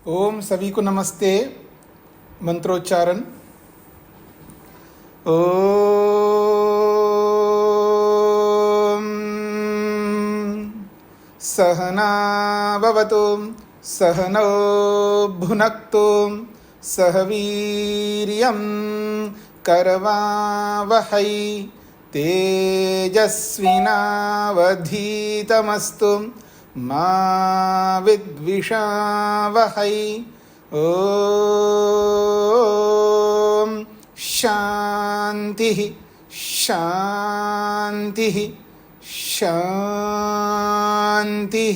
ओम सभी को नमस्ते। मंत्रोच्चारण। ओम सहना भवतु सहनौ भुनक्तु सह वीर्यं करवावहै तेजस्विनावधीतमस्तु मा विद्विषावहै। ओम शांति शांति शांति।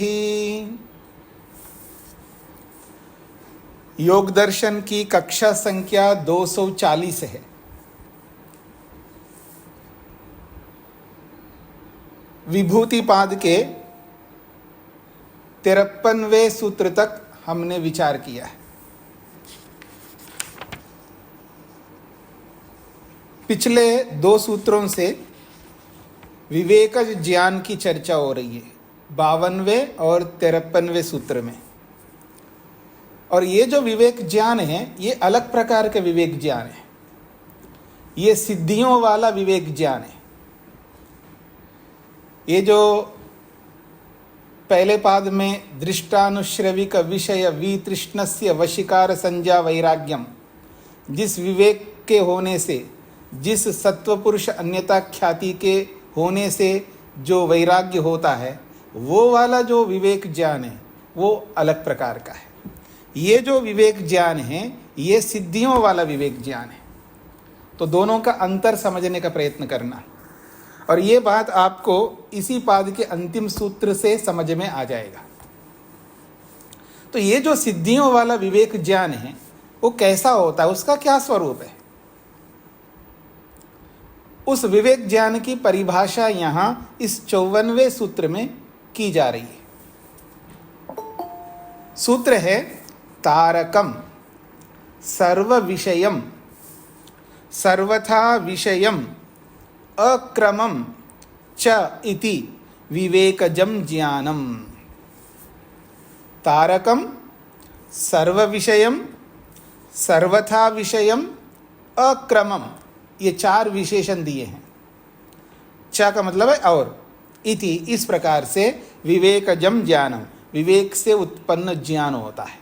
योग दर्शन की कक्षा संख्या 240 है। विभूतिपाद के 53वें सूत्र तक हमने विचार किया है। पिछले 2 सूत्रों से विवेकज ज्ञान की चर्चा हो रही है, 52वें और 53वें सूत्र में। और ये जो विवेक ज्ञान है ये अलग प्रकार के विवेक ज्ञान है। ये सिद्धियों वाला विवेक ज्ञान है। ये जो पहले पाद में दृष्टानुश्रविक विषय वितृष्णस्य वशीकार संज्ञा वैराग्यम, जिस विवेक के होने से, जिस सत्वपुरुष अन्यता ख्याति के होने से जो वैराग्य होता है, वो वाला जो विवेक ज्ञान है वो अलग प्रकार का है। ये जो विवेक ज्ञान है ये सिद्धियों वाला विवेक ज्ञान है। तो दोनों का अंतर समझने का प्रयत्न करना, और ये बात आपको इसी पाद के अंतिम सूत्र से समझ में आ जाएगा। तो ये जो सिद्धियों वाला विवेक ज्ञान है वो कैसा होता है, उसका क्या स्वरूप है, उस विवेक ज्ञान की परिभाषा यहाँ इस 54वें सूत्र में की जा रही है। सूत्र है तारकम सर्व विषयम सर्वथा विषयम अक्रमम च इति विवेकजम ज्ञानम। तारकम सर्व विषयम सर्वथा विषयम अक्रमम, ये 4 विशेषण दिए हैं। च का मतलब है और, इति इस प्रकार से विवेकजम ज्ञानम, विवेक से उत्पन्न ज्ञान होता है।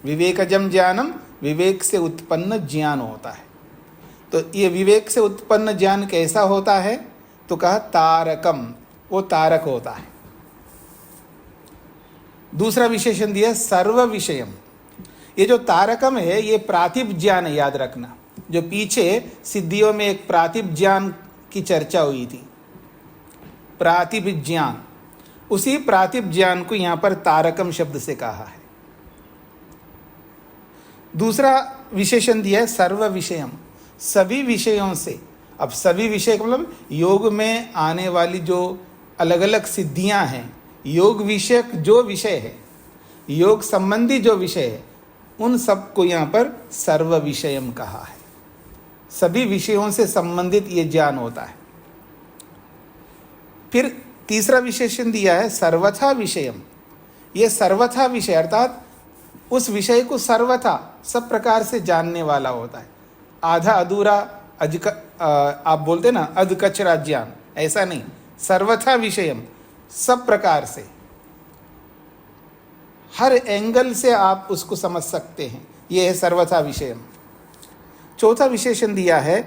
विवेकजम ज्ञानम, विवेक से उत्पन्न ज्ञान होता है। तो ये विवेक से उत्पन्न ज्ञान कैसा होता है, तो कहा तारकम, वो तारक होता है। दूसरा विशेषण दिया सर्व विषयम। ये जो तारकम है ये प्रातिभ ज्ञान है, याद रखना। जो पीछे सिद्धियों में एक प्रातिभ ज्ञान की चर्चा हुई थी, प्रातिभ ज्ञान, उसी प्रातिभ ज्ञान को यहां पर तारकम शब्द से कहा है। दूसरा विशेषण दिया है सर्व विषयम, सभी विषयों से। अब सभी विषय का मतलब योग में आने वाली जो अलग अलग सिद्धियां हैं, योग विषयक जो विषय है, योग संबंधी जो विषय है, उन सब को यहाँ पर सर्व विषयम कहा है। सभी विषयों से संबंधित ये ज्ञान होता है। फिर तीसरा विशेषण दिया है सर्वथा विषयम। ये सर्वथा विषय अर्थात उस विषय को सर्वथा सब प्रकार से जानने वाला होता है। आधा अधूरा आप बोलते ना अधकचरा ज्ञान, ऐसा नहीं। सर्वथा विषयम, सब प्रकार से, हर एंगल से आप उसको समझ सकते हैं, यह है सर्वथा विषयम। चौथा विशेषण दिया है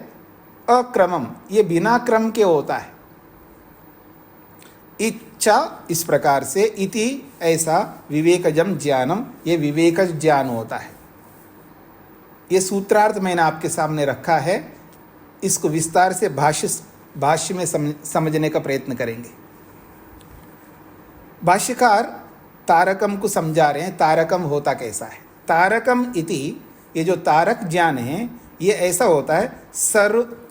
अक्रमम, ये बिना क्रम के होता है। इच्छा, इस प्रकार से, इति ऐसा, विवेकजम ज्ञानम, ये विवेकज ज्ञान होता है। ये सूत्रार्थ मैंने आपके सामने रखा है, इसको विस्तार से भाष्य में समझने का प्रयत्न करेंगे। भाष्यकार तारकम को समझा रहे हैं, तारकम होता कैसा है। तारकम इति, ये जो तारक ज्ञान है ये ऐसा होता है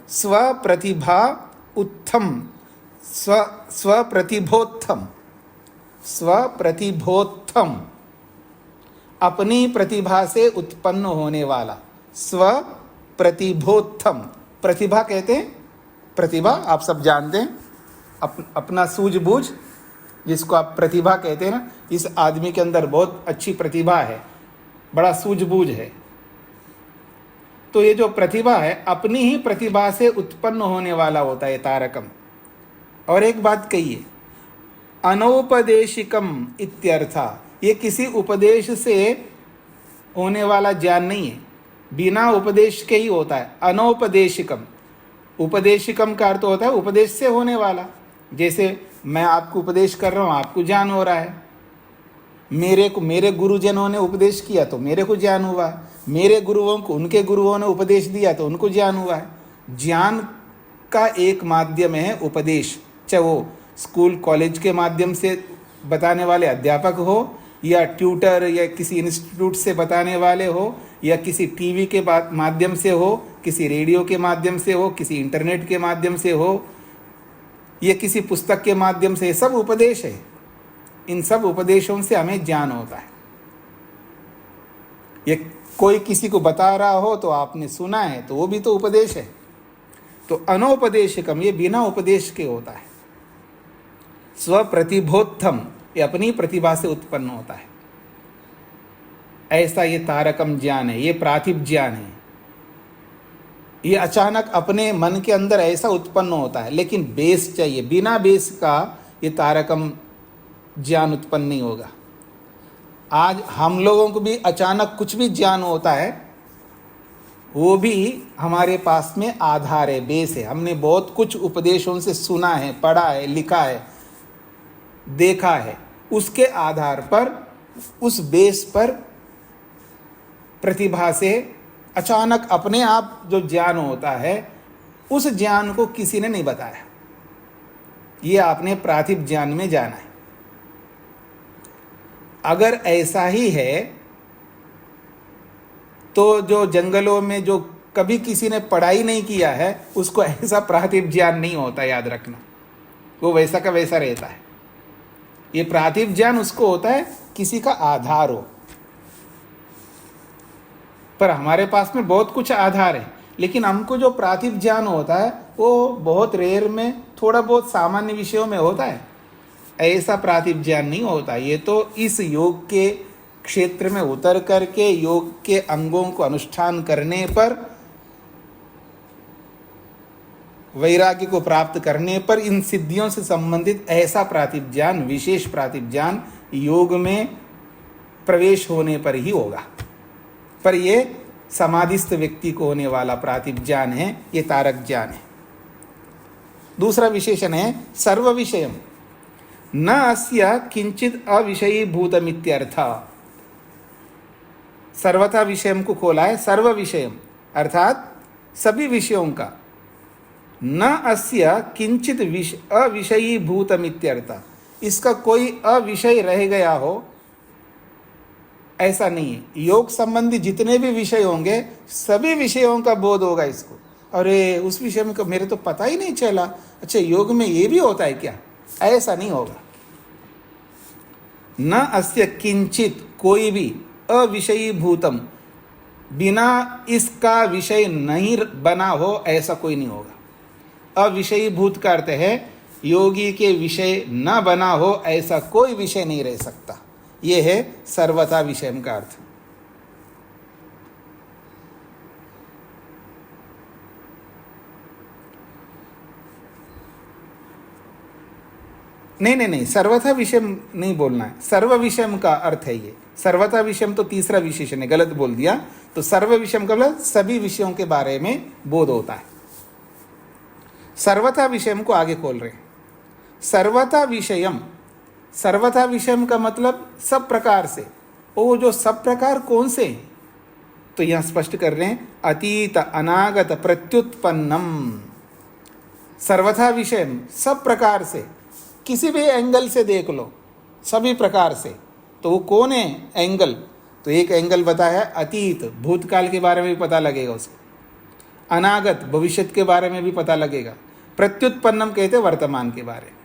स्वप्रतिभा उत्थम, स्वप्रतिभोत्थम, स्वप्रतिभोत्थम, अपनी प्रतिभा से उत्पन्न होने वाला, स्वप्रतिभोत्थम। प्रतिभा कहते हैं, प्रतिभा आप सब जानते हैं, अपना सूझबूझ, जिसको आप प्रतिभा कहते हैं ना, इस आदमी के अंदर बहुत अच्छी प्रतिभा है, बड़ा सूझबूझ है। तो ये जो प्रतिभा है अपनी ही प्रतिभा से उत्पन्न होने वाला होता है तारकम। और एक बात कहिए, अनौपदेशिकम इत्यर्था, ये किसी उपदेश से होने वाला ज्ञान नहीं है, बिना उपदेश के ही होता है। अनौपदेशिकम, उपदेशिकम का अर्थ होता है उपदेश से होने वाला। जैसे मैं आपको उपदेश कर रहा हूँ, आपको ज्ञान हो रहा है। मेरे गुरुजनों ने उपदेश किया तो मेरे को ज्ञान हुआ, मेरे गुरुओं को उनके गुरुओं ने उपदेश दिया तो उनको ज्ञान हुआ है। ज्ञान का एक माध्यम है उपदेश, चाहे वो स्कूल कॉलेज के माध्यम से बताने वाले अध्यापक हो, या ट्यूटर या किसी इंस्टीट्यूट से बताने वाले हो, या किसी टीवी के माध्यम से हो, किसी रेडियो के माध्यम से हो, किसी इंटरनेट के माध्यम से हो, या किसी पुस्तक के माध्यम से, सब उपदेश है। इन सब उपदेशों से हमें ज्ञान होता है। ये कोई किसी को बता रहा हो तो आपने सुना है तो वो भी तो उपदेश है। तो अनौपदेशिकम, ये बिना उपदेश के होता है। स्वप्रतिभोत्थम, ये अपनी प्रतिभा से उत्पन्न होता है। ऐसा ये तारकम ज्ञान है, ये प्रातिभ ज्ञान है। ये अचानक अपने मन के अंदर ऐसा उत्पन्न होता है, लेकिन बेस चाहिए। बिना बेस का ये तारकम ज्ञान उत्पन्न नहीं होगा। आज हम लोगों को भी अचानक कुछ भी ज्ञान होता है, वो भी हमारे पास में आधार है, बेस है। हमने बहुत कुछ उपदेशों से सुना है, पढ़ा है, लिखा है, देखा है। उसके आधार पर, उस बेस पर प्रतिभा से अचानक अपने आप जो ज्ञान होता है, उस ज्ञान को किसी ने नहीं बताया। ये आपने प्रातिभ ज्ञान में जाना है। अगर ऐसा ही है तो जो जंगलों में जो कभी किसी ने पढ़ाई नहीं किया है, उसको ऐसा प्रातिभ ज्ञान नहीं होता, याद रखना। वो वैसा का वैसा रहता है। ये प्रातिभ ज्ञान उसको होता है किसी का आधार हो। पर हमारे पास में बहुत कुछ आधार है, लेकिन हमको जो प्रातिभ ज्ञान होता है वो बहुत रेयर में, थोड़ा बहुत सामान्य विषयों में होता है। ऐसा प्रातिभ ज्ञान नहीं होता। ये तो इस योग के क्षेत्र में उतर करके योग के अंगों को अनुष्ठान करने पर, वैराग्य को प्राप्त करने पर, इन सिद्धियों से संबंधित ऐसा प्रातिभ ज्ञान, विशेष प्रातिभ ज्ञान योग में प्रवेश होने पर ही होगा। पर ये समाधिस्थ व्यक्ति को होने वाला प्रातिभ ज्ञान है, ये तारक ज्ञान है। दूसरा विशेषण है सर्व विषयम, न अस्य किंचित अविषयीभूतमित्यर्थ। सर्वथा विषयम को खोला है, सर्व विषयम अर्थात सभी विषयों का। न अस्य किंचित अविषयीभूतमित्यर्थ, इसका कोई अविषय रह गया हो ऐसा नहीं है। योग संबंधी जितने भी विषय होंगे, सभी विषयों का बोध होगा इसको। अरे उस विषय में मेरे तो पता ही नहीं चला, अच्छा योग में ये भी होता है क्या? ऐसा नहीं होगा। न अस्य किंचित, कोई भी अविषयीभूतम, बिना इसका विषय नहीं बना हो ऐसा कोई नहीं होगा। अविषयीभूत का अर्थ है योगी के विषय न बना हो ऐसा कोई विषय नहीं रह सकता। ये है सर्वथा विषयम का अर्थ। नहीं, सर्वथा विषयम नहीं बोलना है, सर्व विषयम का अर्थ है ये। सर्वथा विषयम तो तीसरा विशेषण है, गलत बोल दिया। तो सर्व विषयम का मतलब सभी विषयों के बारे में बोध होता है। सर्वथा विषयम को आगे खोल रहे हैं। सर्वथा विषयम, सर्वथा विषयम का मतलब सब प्रकार से। वो जो सब प्रकार कौन से हैं? तो यहां स्पष्ट कर रहे हैं, अतीत अनागत प्रत्युत्पन्नम। सर्वथा विषयम, सब प्रकार से, किसी भी एंगल से देख लो, सभी प्रकार से। तो वो कौन है एंगल? तो एक एंगल बताया अतीत, भूतकाल के बारे में भी पता लगेगा उसको। अनागत, भविष्य के बारे में भी पता लगेगा। प्रत्युत्पन्नम कहते वर्तमान के बारे में।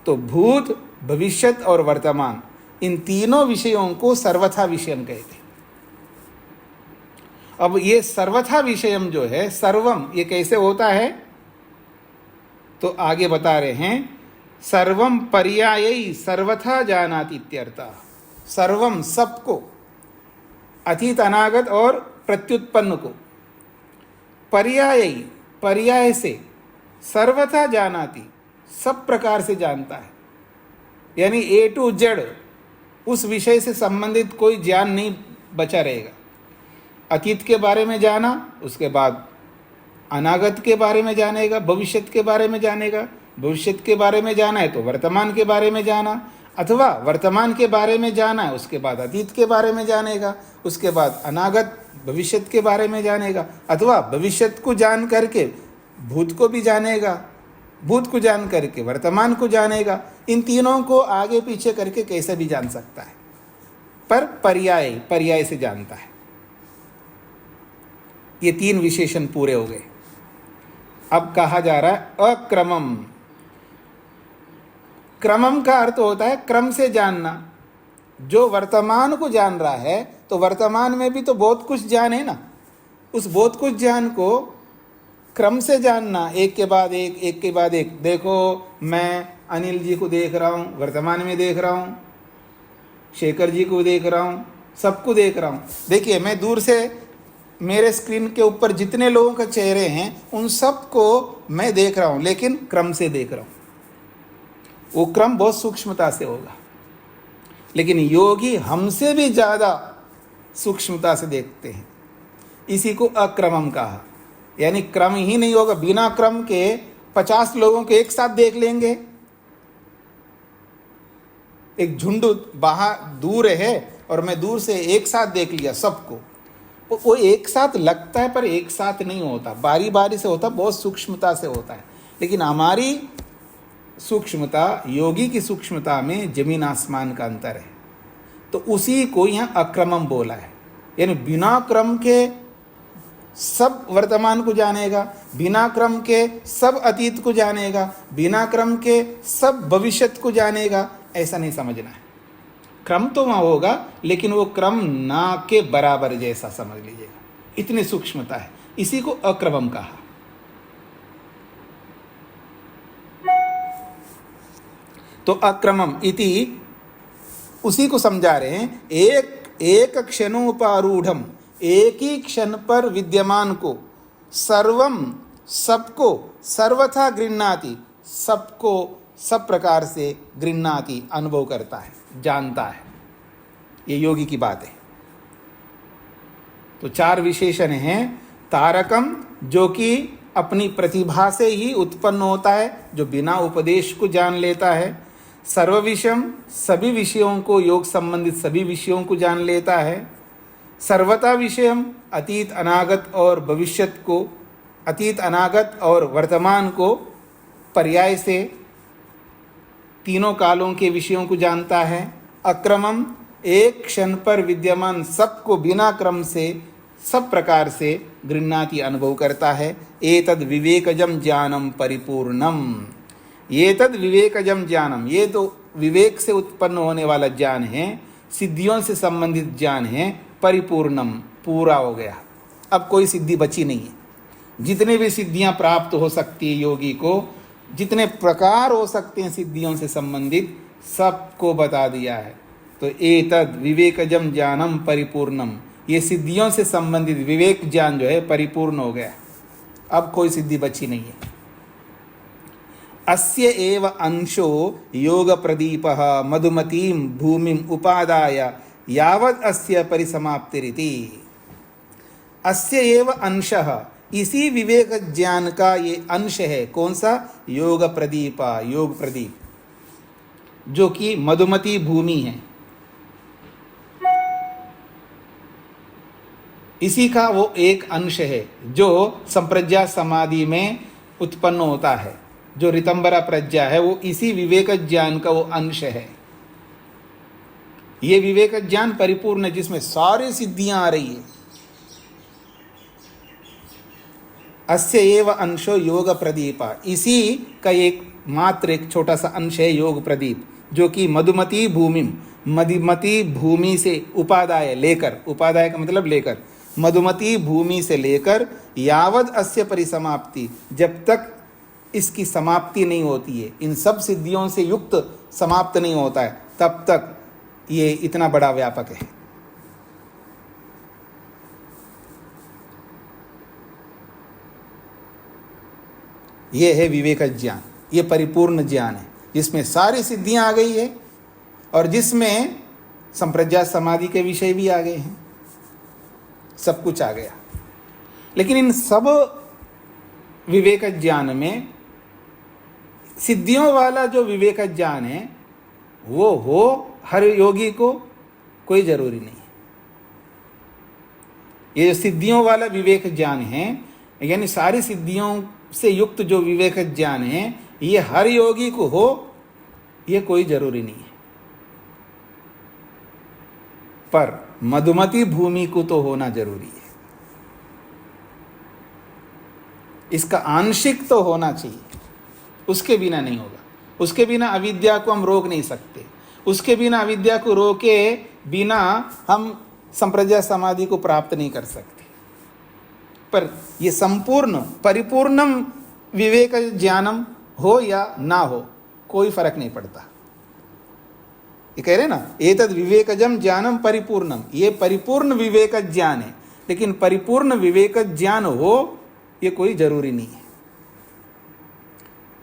तो भूत, भविष्यत और वर्तमान, इन तीनों विषयों को सर्वथा विषयम कहते हैं। अब ये सर्वथा विषयम जो है, सर्वम, ये कैसे होता है? तो आगे बता रहे हैं, सर्वम पर्यायी सर्वथा जानाति इत्यर्थ। सर्वम, सबको, अतीत अनागत और प्रत्युत्पन्न को पर्याय से सर्वथा जानाति, सब प्रकार से जानता है। यानी ए टू जेड उस विषय से संबंधित कोई ज्ञान नहीं बचा रहेगा। अतीत के बारे में जाना, उसके बाद अनागत के बारे में जानेगा, भविष्य के बारे में जानेगा। भविष्य के बारे में जाना है तो वर्तमान के बारे में जाना, अथवा वर्तमान के बारे में जाना है उसके बाद अतीत के बारे में जानेगा, उसके बाद अनागत भविष्य के बारे में जानेगा, अथवा भविष्य को जान करके भूत को भी जानेगा, भूत को जान करके वर्तमान को जानेगा। इन तीनों को आगे पीछे करके कैसे भी जान सकता है, पर पर्याय से जानता है। ये तीन विशेषण पूरे हो गए। अब कहा जा रहा है अक्रमम। क्रमम का अर्थ होता है क्रम से जानना। जो वर्तमान को जान रहा है तो वर्तमान में भी तो बहुत कुछ ज्ञान है ना, उस बहुत कुछ ज्ञान को क्रम से जानना, एक के बाद एक के बाद एक। देखो मैं अनिल जी को देख रहा हूँ, वर्तमान में देख रहा हूँ, शेखर जी को देख रहा हूँ, सबको देख रहा हूँ। देखिए मैं दूर से मेरे स्क्रीन के ऊपर जितने लोगों के चेहरे हैं उन सबको मैं देख रहा हूँ, लेकिन क्रम से देख रहा हूँ। वो क्रम बहुत सूक्ष्मता से होगा, लेकिन योगी हमसे भी ज़्यादा सूक्ष्मता से देखते हैं। इसी को अक्रमम कहा। यानी क्रम ही नहीं होगा, बिना क्रम के 50 लोगों को एक साथ देख लेंगे। एक झुंड बाहर दूर है और मैं दूर से एक साथ देख लिया सबको, वो एक साथ लगता है पर एक साथ नहीं होता, बारी बारी से होता, बहुत सूक्ष्मता से होता है। लेकिन हमारी सूक्ष्मता, योगी की सूक्ष्मता में जमीन आसमान का अंतर है। तो उसी को यहाँ अक्रमम बोला है। यानी बिना क्रम के सब वर्तमान को जानेगा, बिना क्रम के सब अतीत को जानेगा, बिना क्रम के सब भविष्य को जानेगा, ऐसा नहीं समझना है। क्रम तो वहाँ होगा, लेकिन वो क्रम ना के बराबर जैसा समझ लीजिएगा, इतनी सूक्ष्मता है। इसी को अक्रमम कहा। तो अक्रमम इति उसी को समझा रहे हैं। एक क्षणोपारूढ़म, एक ही क्षण पर विद्यमान को, सर्वम सबको, सर्वथा गृह्णाति, सबको सब प्रकार से गृह्णाति अनुभव करता है, जानता है। ये योगी की बात है। तो 4 विशेषण हैं। तारकम, जो कि अपनी प्रतिभा से ही उत्पन्न होता है, जो बिना उपदेश को जान लेता है। सर्वविषयम, सभी विषयों को, योग संबंधित सभी विषयों को जान लेता है। सर्वथा विषयम, अतीत अनागत और भविष्यत को, अतीत अनागत और वर्तमान को पर्याय से तीनों कालों के विषयों को जानता है। अक्रमम, एक क्षण पर विद्यमान सबको बिना क्रम से सब प्रकार से गृह्णाति अनुभव करता है। एतद् विवेकजम ज्ञानम परिपूर्णम, एतद् विवेकजम ज्ञानम, ये तो विवेक से उत्पन्न होने वाला ज्ञान है, सिद्धियों से संबंधित ज्ञान है। परिपूर्णम, पूरा हो गया, अब कोई सिद्धि बची नहीं है। जितने भी सिद्धियां प्राप्त हो सकती है योगी को, जितने प्रकार हो सकते हैं सिद्धियों से संबंधित, सबको बता दिया है। तो एतद् विवेकजम ज्ञानम परिपूर्णम, ये सिद्धियों से संबंधित विवेक ज्ञान जो है परिपूर्ण हो गया, अब कोई सिद्धि बची नहीं है। अस्य एव अंशो योग प्रदीपः मधुमतीं भूमिं उपादाय यावद् अस्य परिसमाप्तिरिति। अस्य एव अंशः, इसी विवेक ज्ञान का ये अंश है। कौन सा? योग प्रदीप, योग प्रदीप, जो कि मधुमती भूमि है, इसी का वो एक अंश है जो संप्रज्ञा समाधि में उत्पन्न होता है। जो ऋतंबरा प्रज्ञा है वो इसी विवेक ज्ञान का वो अंश है। ये विवेक ज्ञान परिपूर्ण है, जिसमें सारी सिद्धियां आ रही है। अस्य एव अंशो योग प्रदीप, इसी का एक मात्र एक छोटा सा अंश है योग प्रदीप, जो कि मधुमती भूमि, मधुमती भूमि से उपादाय लेकर, उपादाय का मतलब लेकर, मधुमती भूमि से लेकर यावद अस्य परिसमाप्ति, जब तक इसकी समाप्ति नहीं होती है, इन सब सिद्धियों से युक्त समाप्त नहीं होता है, तब तक ये इतना बड़ा व्यापक है। ये है विवेक ज्ञान। ये परिपूर्ण ज्ञान है जिसमें सारी सिद्धियां आ गई है और जिसमें संप्रज्ञात समाधि के विषय भी आ गए हैं, सब कुछ आ गया। लेकिन इन सब विवेक ज्ञान में सिद्धियों वाला जो विवेक ज्ञान है वो हो हर योगी को कोई जरूरी नहीं। ये जो सिद्धियों वाला विवेक ज्ञान है, यानी सारी सिद्धियों से युक्त जो विवेक ज्ञान है, ये हर योगी को हो ये कोई जरूरी नहीं है। पर मधुमती भूमि को तो होना जरूरी है। इसका आंशिक तो होना चाहिए, उसके बिना नहीं होगा। उसके बिना अविद्या को हम रोक नहीं सकते। उसके बिना अविद्या को रोके बिना हम संप्रज्ञात समाधि को प्राप्त नहीं कर सकते। पर ये संपूर्ण परिपूर्णम विवेक ज्ञानम हो या ना हो कोई फर्क नहीं पड़ता। ये कह रहे ना, एतद विवेकजम ज्ञानम परिपूर्णम, ये परिपूर्ण विवेक ज्ञान है। लेकिन परिपूर्ण विवेक ज्ञान हो ये कोई जरूरी नहीं है।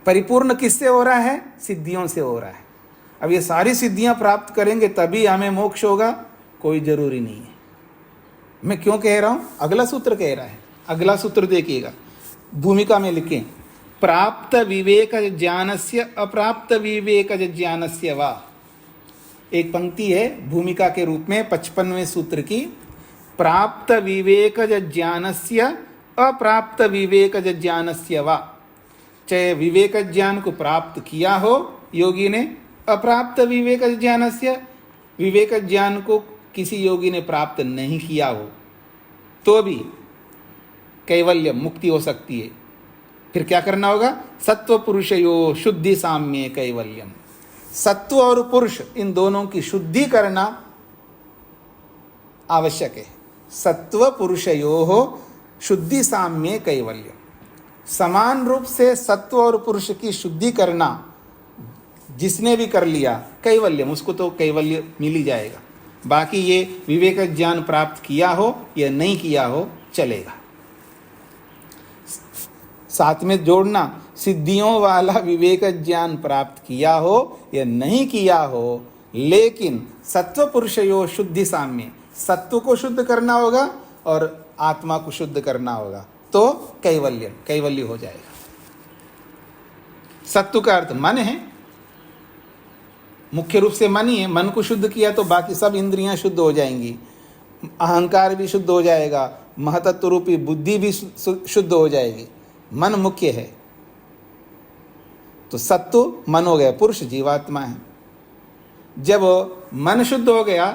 परिपूर्ण किससे हो रहा है? सिद्धियों से हो रहा है। अब ये सारी सिद्धियां प्राप्त करेंगे तभी हमें मोक्ष होगा, कोई जरूरी नहीं है। मैं क्यों कह रहा हूं? अगला सूत्र कह रहा है। अगला सूत्र देखिएगा, भूमिका में लिखें, प्राप्त विवेक ज्ञानस्य अप्राप्त विवेक ज्ञानस्य वा। एक पंक्ति है भूमिका के रूप में 55वें सूत्र की, प्राप्त विवेक ज्ञानस्य अप्राप्त विवेक ज्ञानस्य वा। चाहे विवेक ज्ञान को प्राप्त किया हो योगी ने, अप्राप्त विवेक ज्ञानस्य, विवेक ज्ञान को किसी योगी ने प्राप्त नहीं किया हो तो भी कैवल्य मुक्ति हो सकती है। फिर क्या करना होगा? सत्व पुरुषयो शुद्धि साम्ये कैवल्यम। सत्व और पुरुष इन दोनों की शुद्धि करना आवश्यक है। सत्व पुरुषयो शुद्धि साम्ये कैवल्यम। समान रूप से सत्व और पुरुष की शुद्धि करना जिसने भी कर लिया कैवल्यम, उसको तो कैवल्य मिल ही जाएगा। बाकी ये विवेक ज्ञान प्राप्त किया हो या नहीं किया हो चलेगा। साथ में जोड़ना, सिद्धियों वाला विवेक ज्ञान प्राप्त किया हो या नहीं किया हो, लेकिन सत्व पुरुषयो शुद्धि साम्य, सत्व को शुद्ध करना होगा और आत्मा को शुद्ध करना होगा तो कैवल्य हो जाएगा। सत्व का अर्थ मन है, मुख्य रूप से मन ही है। मन को शुद्ध किया तो बाकी सब इंद्रियां शुद्ध हो जाएंगी, अहंकार भी शुद्ध हो जाएगा, महतत्व रूपी बुद्धि भी शुद्ध हो जाएगी। मन मुख्य है। तो सत्व मन हो गया, पुरुष जीवात्मा है। जब मन शुद्ध हो गया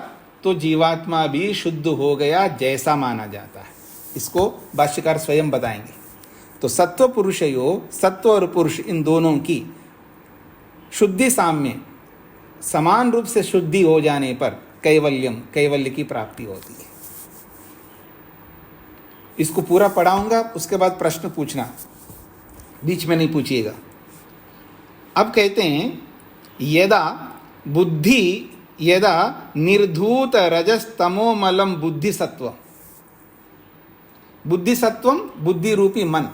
तो जीवात्मा भी शुद्ध हो गया जैसा माना जाता है। इसको भाष्यकार स्वयं बताएंगे। तो सत्व पुरुषयो, सत्व और पुरुष इन दोनों की शुद्धि साम्य, समान रूप से शुद्धि हो जाने पर कैवल्य की प्राप्ति होती है। इसको पूरा पढ़ाऊंगा, उसके बाद प्रश्न पूछना, बीच में नहीं पूछिएगा। अब कहते हैं, यदा निर्धूत रजस्तमोमलम बुद्धिसत्व, बुद्धिसत्वम बुद्धि रूपी मन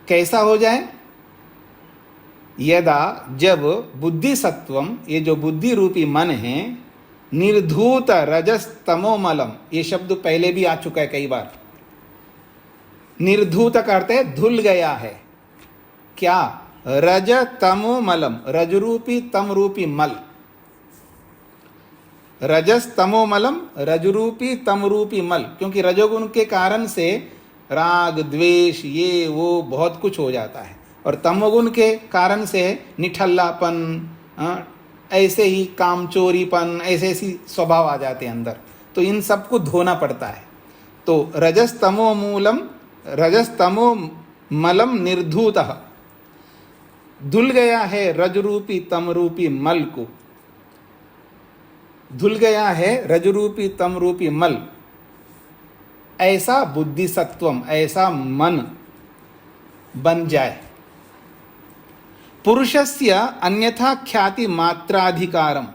कैसा हो जाए? यदा जब बुद्धिसत्वम, ये जो बुद्धि रूपी मन है, निर्धूत रजस्तमोमलम, ये शब्द पहले भी आ चुका है कई बार। निर्धूत का अर्थ है धुल गया है। क्या? रज तमोमलम, रजरूपी तमरूपी मल। रजस्तमोमलम, रजरूपी तमरूपी मल। क्योंकि रजोगुण के कारण से राग द्वेष ये वो बहुत कुछ हो जाता है, और तमोगुण के कारण से निठल्लापन, ऐसे ही कामचोरीपन, ऐसे ऐसी स्वभाव आ जाते हैं अंदर। तो इन सबको धोना पड़ता है। तो रजस्तमो मलम निर्धूतः, धुल गया है रजरूपी तमरूपी मल को, धुल गया है रजरूपी तमरूपी मल। ऐसा बुद्धिसत्वम, ऐसा मन बन जाए। पुरुषस्य अन्यथा ख्याति मात्राधिकारम,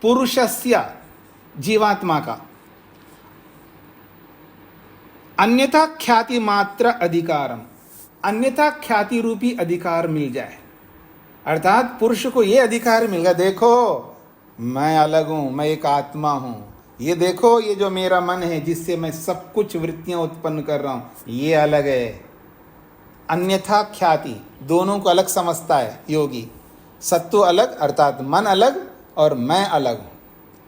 पुरुषस्य जीवात्मा का अन्यथा ख्याति मात्र अधिकारम, अन्यथा ख्याति रूपी अधिकार मिल जाए, अर्थात पुरुष को ये अधिकार मिल गया, देखो मैं अलग हूं, मैं एक आत्मा हूं, ये देखो ये जो मेरा मन है जिससे मैं सब कुछ वृत्तियां उत्पन्न कर रहा हूं ये अलग है। अन्यथा ख्याति, दोनों को अलग समझता है योगी। सत्व अलग अर्थात मन अलग और मैं अलग हूं,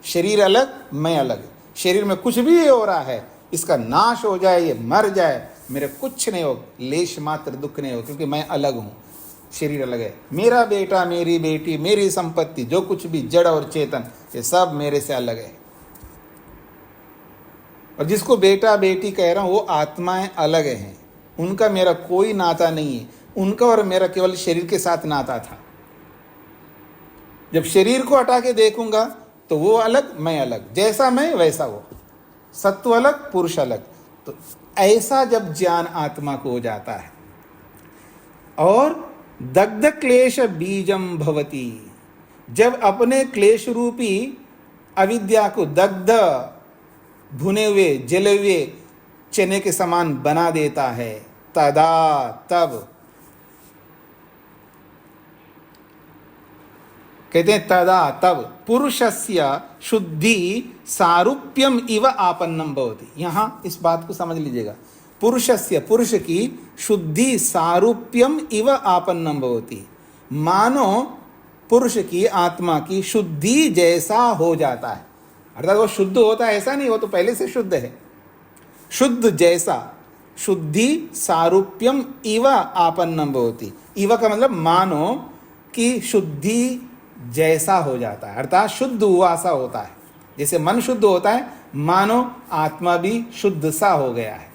शरीर अलग मैं अलग, शरीर में कुछ भी हो रहा है इसका नाश हो जाए, ये मर जाए, मेरे कुछ नहीं हो, लेश मात्र दुख नहीं हो, क्योंकि मैं अलग हूं, शरीर अलग है। मेरा बेटा मेरी बेटी मेरी संपत्ति जो कुछ भी जड़ और चेतन ये सब मेरे से अलग है। और जिसको बेटा बेटी कह रहा हूं वो आत्माएं अलग हैं, उनका मेरा कोई नाता नहीं है, उनका और मेरा केवल शरीर के साथ नाता था। जब शरीर को हटा के देखूंगा तो वो अलग मैं अलग, जैसा मैं वैसा वो, सत्व अलग पुरुष अलग। तो ऐसा जब ज्ञान आत्मा को हो जाता है और दग्ध क्लेश बीजम भवति, जब अपने क्लेश रूपी अविद्या को दग्ध भुने हुए जले हुए चने के समान बना देता है, तदा तब कहते हैं तदा तब पुरुषस्य शुद्धि सारूप्यम इव आपन्नम भवति। यहां इस बात को समझ लीजिएगा, पुरुषस्य पुरुष की शुद्धि सारूप्यम इव आपन्नम भवति, मानो पुरुष की आत्मा की शुद्धि जैसा हो जाता है, अर्थात वो शुद्ध होता है ऐसा नहीं, वो तो पहले से शुद्ध है, शुद्ध जैसा, शुद्धि सारूप्यम इव आपन्नम भवति। इव का मतलब मानो कि शुद्धि जैसा हो जाता है, अर्थात शुद्ध हुआ सा होता है। जैसे मन शुद्ध होता है मानो आत्मा भी शुद्ध सा हो गया है,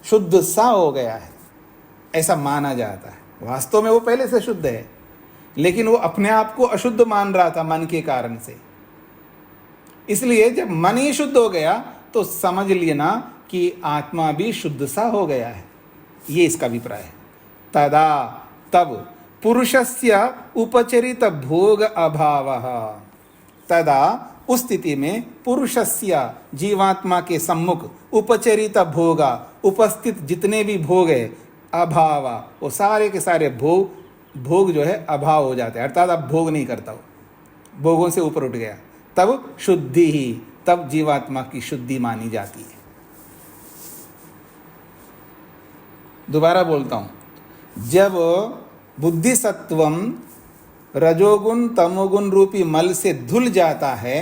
शुद्ध सा हो गया है, ऐसा माना जाता है। वास्तव में वो पहले से शुद्ध है, लेकिन वो अपने आप को अशुद्ध मान रहा था मन के कारण से। इसलिए जब मन ही शुद्ध हो गया तो समझ लेना कि आत्मा भी शुद्ध सा हो गया है, ये इसका अभिप्राय है। तदा तब पुरुषस्य उपचरित भोग अभावः, तदा उस स्थिति में पुरुषस्य जीवात्मा के सम्मुख उपचरित भोगा उपस्थित जितने भी भोग है अभाव, वो सारे के सारे भोग जो है अभाव हो जाते हैं, अर्थात अब भोग नहीं करता हो, भोगों से ऊपर उठ गया, तब शुद्धि ही, तब जीवात्मा की शुद्धि मानी जाती है। दोबारा बोलता हूं, जब बुद्धि सत्वम रजोगुण तमोगुण रूपी मल से धुल जाता है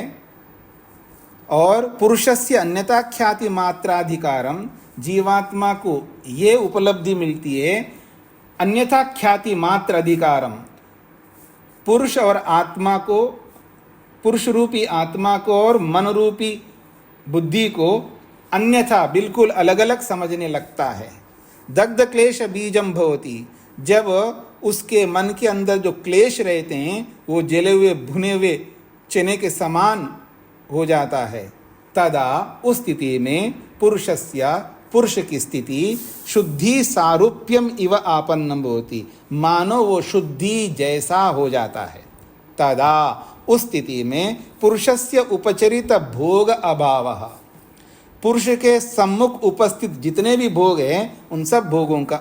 और पुरुषस्य अन्यथा ख्याति मात्राधिकारम, जीवात्मा को ये उपलब्धि मिलती है, अन्यथा ख्याति मात्र अधिकारम, पुरुष और आत्मा को, पुरुष रूपी आत्मा को और मन रूपी बुद्धि को अन्यथा बिल्कुल अलग अलग समझने लगता है। दग्ध क्लेश बीजम भवति, जब उसके मन के अंदर जो क्लेश रहते हैं वो जले हुए भुने हुए चने के समान हो जाता है, तदा उस स्थिति में पुरुषस्य, पुरुष की स्थिति शुद्धि सारूप्यम इव आपन्नम भवति, मानो वो शुद्धि जैसा हो जाता है। तदा उस स्थिति में पुरुषस्य उपचरित भोग अभावः, पुरुष के सम्मुख उपस्थित जितने भी भोग हैं उन सब भोगों का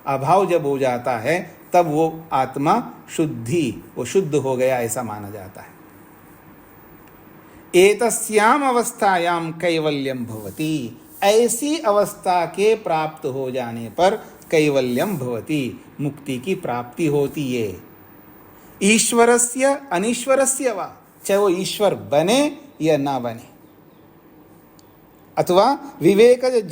अभाव जब हो जाता है तब वो आत्मा शुद्धि, वो शुद्ध हो गया ऐसा माना जाता है। एतस्याम अवस्थायाम कैवल्यम भवति, ऐसी अवस्था के प्राप्त हो जाने पर कैवल्यम भवति, मुक्ति की प्राप्ति होती है। ईश्वरस्य अनीश्वरस्य वा, चाहे वो ईश्वर बने या ना बने, अथवा विवेकज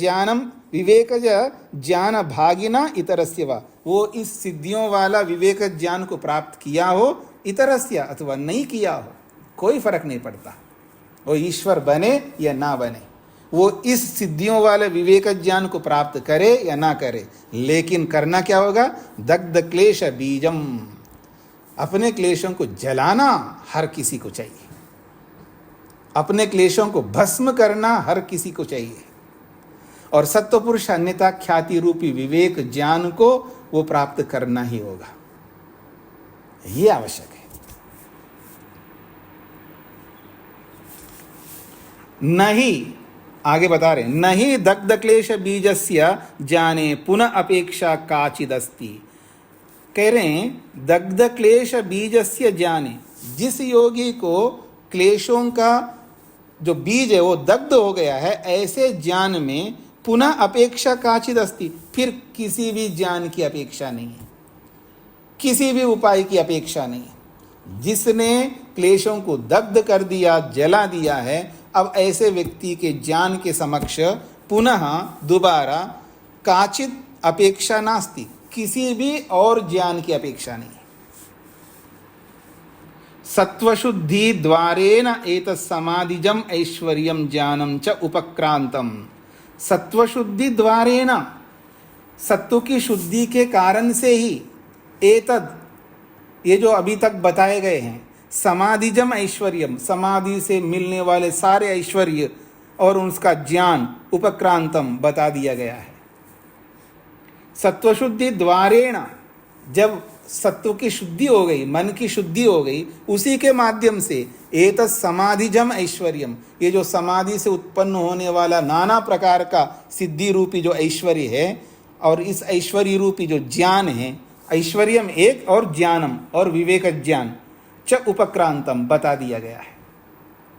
ज्ञान भागिना इतरस्य वा, वो इस सिद्धियों वाला विवेक ज्ञान को प्राप्त किया हो इतरस्य अथवा नहीं किया हो, कोई फर्क नहीं पड़ता, वो ईश्वर बने या ना बने, वो इस सिद्धियों वाले विवेक ज्ञान को प्राप्त करे या ना करे, लेकिन करना क्या होगा, दग्ध क्लेश बीजम, अपने क्लेशों को जलाना हर किसी को चाहिए, अपने क्लेशों को भस्म करना हर किसी को चाहिए, और सत्वपुरुष अन्यथा ख्याति रूपी विवेक ज्ञान को वो प्राप्त करना ही होगा, ये आवश्यक है। नहीं आगे बता रहे, नहीं दग्ध क्लेश बीजस्य जाने पुनः अपेक्षा काचिदस्ति। कह रहे हैं दग्ध क्लेश बीजस्य जाने, जिस योगी को क्लेशों का जो बीज है वो दग्ध हो गया है, ऐसे ज्ञान में पुनः अपेक्षा काचिद अस्ति, फिर किसी भी ज्ञान की अपेक्षा नहीं है, किसी भी उपाय की अपेक्षा नहीं है। जिसने क्लेशों को दग्ध कर दिया, जला दिया है, अब ऐसे व्यक्ति के ज्ञान के समक्ष पुनः दोबारा काचिद अपेक्षा नास्ति, किसी भी और ज्ञान की अपेक्षा नहीं। सत्वशुद्धि द्वारेण एतत् समाधिजम ऐश्वर्यम ज्ञानम च उपक्रांतम। सत्वशुद्धि द्वारेण, सत्व की शुद्धि के कारण से ही एतद, ये जो अभी तक बताए गए हैं, समाधिजम ऐश्वर्यम, समाधि से मिलने वाले सारे ऐश्वर्य और उसका ज्ञान, उपक्रांतम बता दिया गया है। सत्वशुद्धि द्वारेण, जब सत्व की शुद्धि हो गई, मन की शुद्धि हो गई, उसी के माध्यम से एतत् समाधिजम ऐश्वर्यम, ये जो समाधि से उत्पन्न होने वाला नाना प्रकार का सिद्धि रूपी जो ऐश्वर्य है, और इस ऐश्वर्य रूपी जो ज्ञान है, ऐश्वर्यम एक और ज्ञानम और विवेक ज्ञान च उपक्रांतम बता दिया गया है।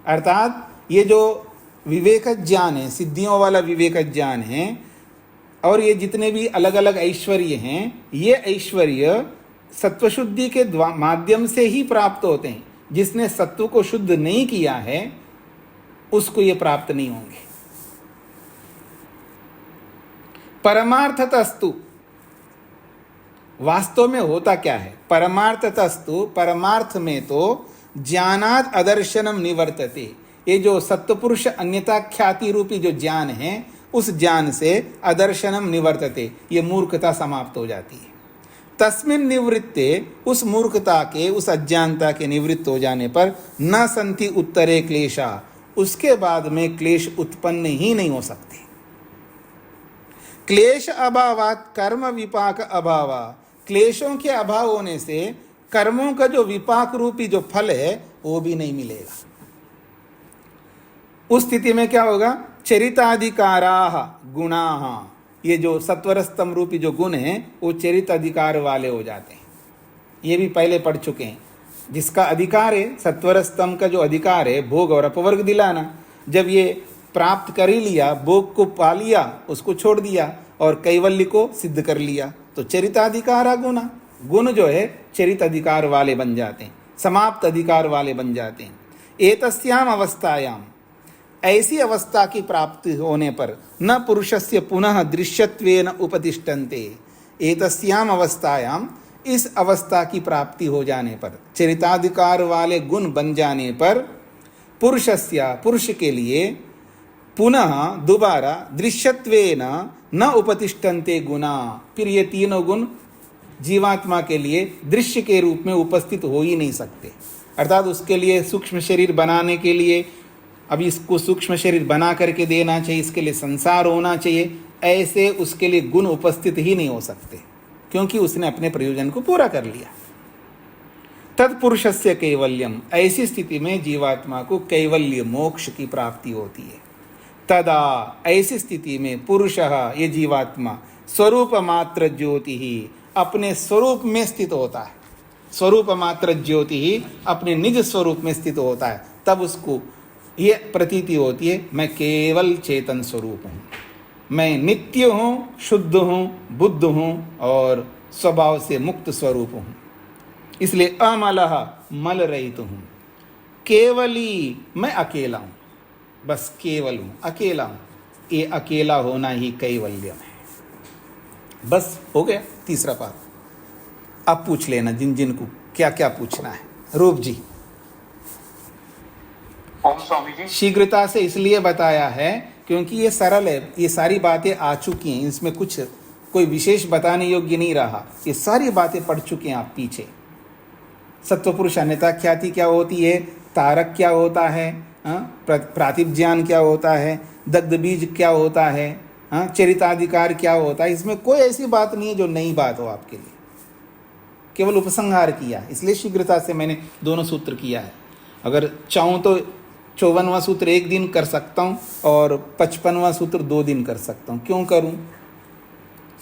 अर्थात ये जो विवेक ज्ञान है, सिद्धियों वाला विवेक ज्ञान है, और ये जितने भी अलग अलग ऐश्वर्य हैं, ये ऐश्वर्य सत्वशुद्धि के माध्यम से ही प्राप्त होते हैं। जिसने सत्व को शुद्ध नहीं किया है उसको ये प्राप्त नहीं होंगे। परमार्थतस्तु, वास्तव में होता क्या है? परमार्थतस्तु, परमार्थ में तो ज्ञानात् अदर्शनम निवर्तते, ये जो सत्पुरुष अन्यता ख्याति रूपी जो ज्ञान है, उस ज्ञान से अदर्शनम निवर्तते, ये मूर्खता समाप्त हो जाती है। तस्मिन् निवृत्ते, उस मूर्खता के, उस अज्ञानता के निवृत्त हो जाने पर न संति उत्तरे क्लेशा, उसके बाद में क्लेश उत्पन्न ही नहीं हो सकते। क्लेश अभावात् कर्म विपाक अभावा, क्लेशों के अभाव होने से कर्मों का जो विपाक रूपी जो फल है वो भी नहीं मिलेगा। उस स्थिति में क्या होगा? चरिताधिकाराः गुणाः, ये जो सत्वरस्तम रूपी जो गुण हैं वो चरित अधिकार वाले हो जाते हैं। ये भी पहले पढ़ चुके हैं। जिसका अधिकार है, सत्वरस्तम का जो अधिकार है भोग और अपवर्ग दिलाना, जब ये प्राप्त कर ही लिया, भोग को पा लिया, उसको छोड़ दिया और कैवल्य को सिद्ध कर लिया, तो चरिताधिकारा गुणा, गुण जो है चरित अधिकार वाले बन जाते हैं, समाप्त अधिकार वाले बन जाते हैं। एतस्याम अवस्थायाम, ऐसी अवस्था की प्राप्ति होने पर न पुरुषस्य पुनः दृश्यत्वेन उपतिष्ठन्ते। एतस्याम अवस्थायाम, इस अवस्था की प्राप्ति हो जाने पर, चरिताधिकार वाले गुण बन जाने पर, पुरुषस्य, पुरुष के लिए पुनः दोबारा दृश्यत्वेन न उपतिष्ठन्ते गुणा, फिर ये तीनों गुण जीवात्मा के लिए दृश्य के रूप में उपस्थित हो ही नहीं सकते। अर्थात उसके लिए सूक्ष्म शरीर बनाने के लिए अभी इसको सूक्ष्म शरीर बना करके देना चाहिए, इसके लिए संसार होना चाहिए, ऐसे उसके लिए गुण उपस्थित ही नहीं हो सकते, क्योंकि उसने अपने प्रयोजन को पूरा कर लिया। तत्पुरुषस्य कैवल्यम, ऐसी स्थिति में जीवात्मा को कैवल्य मोक्ष की प्राप्ति होती है। तदा, ऐसी स्थिति में पुरुषः, ये जीवात्मा, स्वरूप मात्र ज्योति ही, अपने स्वरूप में स्थित होता है। स्वरूप मात्र ज्योति ही अपने निज स्वरूप में स्थित होता है। तब उसको ये प्रतीति होती है, मैं केवल चेतन स्वरूप हूँ, मैं नित्य हूँ, शुद्ध हूँ, बुद्ध हूँ और स्वभाव से मुक्त स्वरूप हूँ। इसलिए अमलः, मल रहित हूँ। केवली, मैं अकेला हूँ, बस केवल हूँ, अकेला हूँ। ये अकेला होना ही कैवल्य है। बस हो गया तीसरा पाठ। अब पूछ लेना जिन जिन को क्या क्या पूछना है। रूप जी। ओम स्वामी जी। शीघ्रता से इसलिए बताया है क्योंकि ये सरल है, ये सारी बातें आ चुकी हैं, इसमें कुछ कोई विशेष बताने योग्य नहीं रहा। ये सारी बातें पढ़ चुके हैं आप पीछे। सत्वपुरुष अन्यथा ख्याति क्या होती है, तारक क्या होता है, प्रातिभ ज्ञान क्या होता है, दग्ध बीज क्या होता है, चरिताधिकार क्या होता है, इसमें कोई ऐसी बात नहीं है जो नई बात हो आपके लिए। केवल उपसंहार किया, इसलिए शीघ्रता से मैंने दोनों सूत्र किया है। अगर चाहूँ तो 54वां सूत्र 1 दिन कर सकता हूँ और 55वां सूत्र 2 दिन कर सकता हूँ। क्यों करूँ?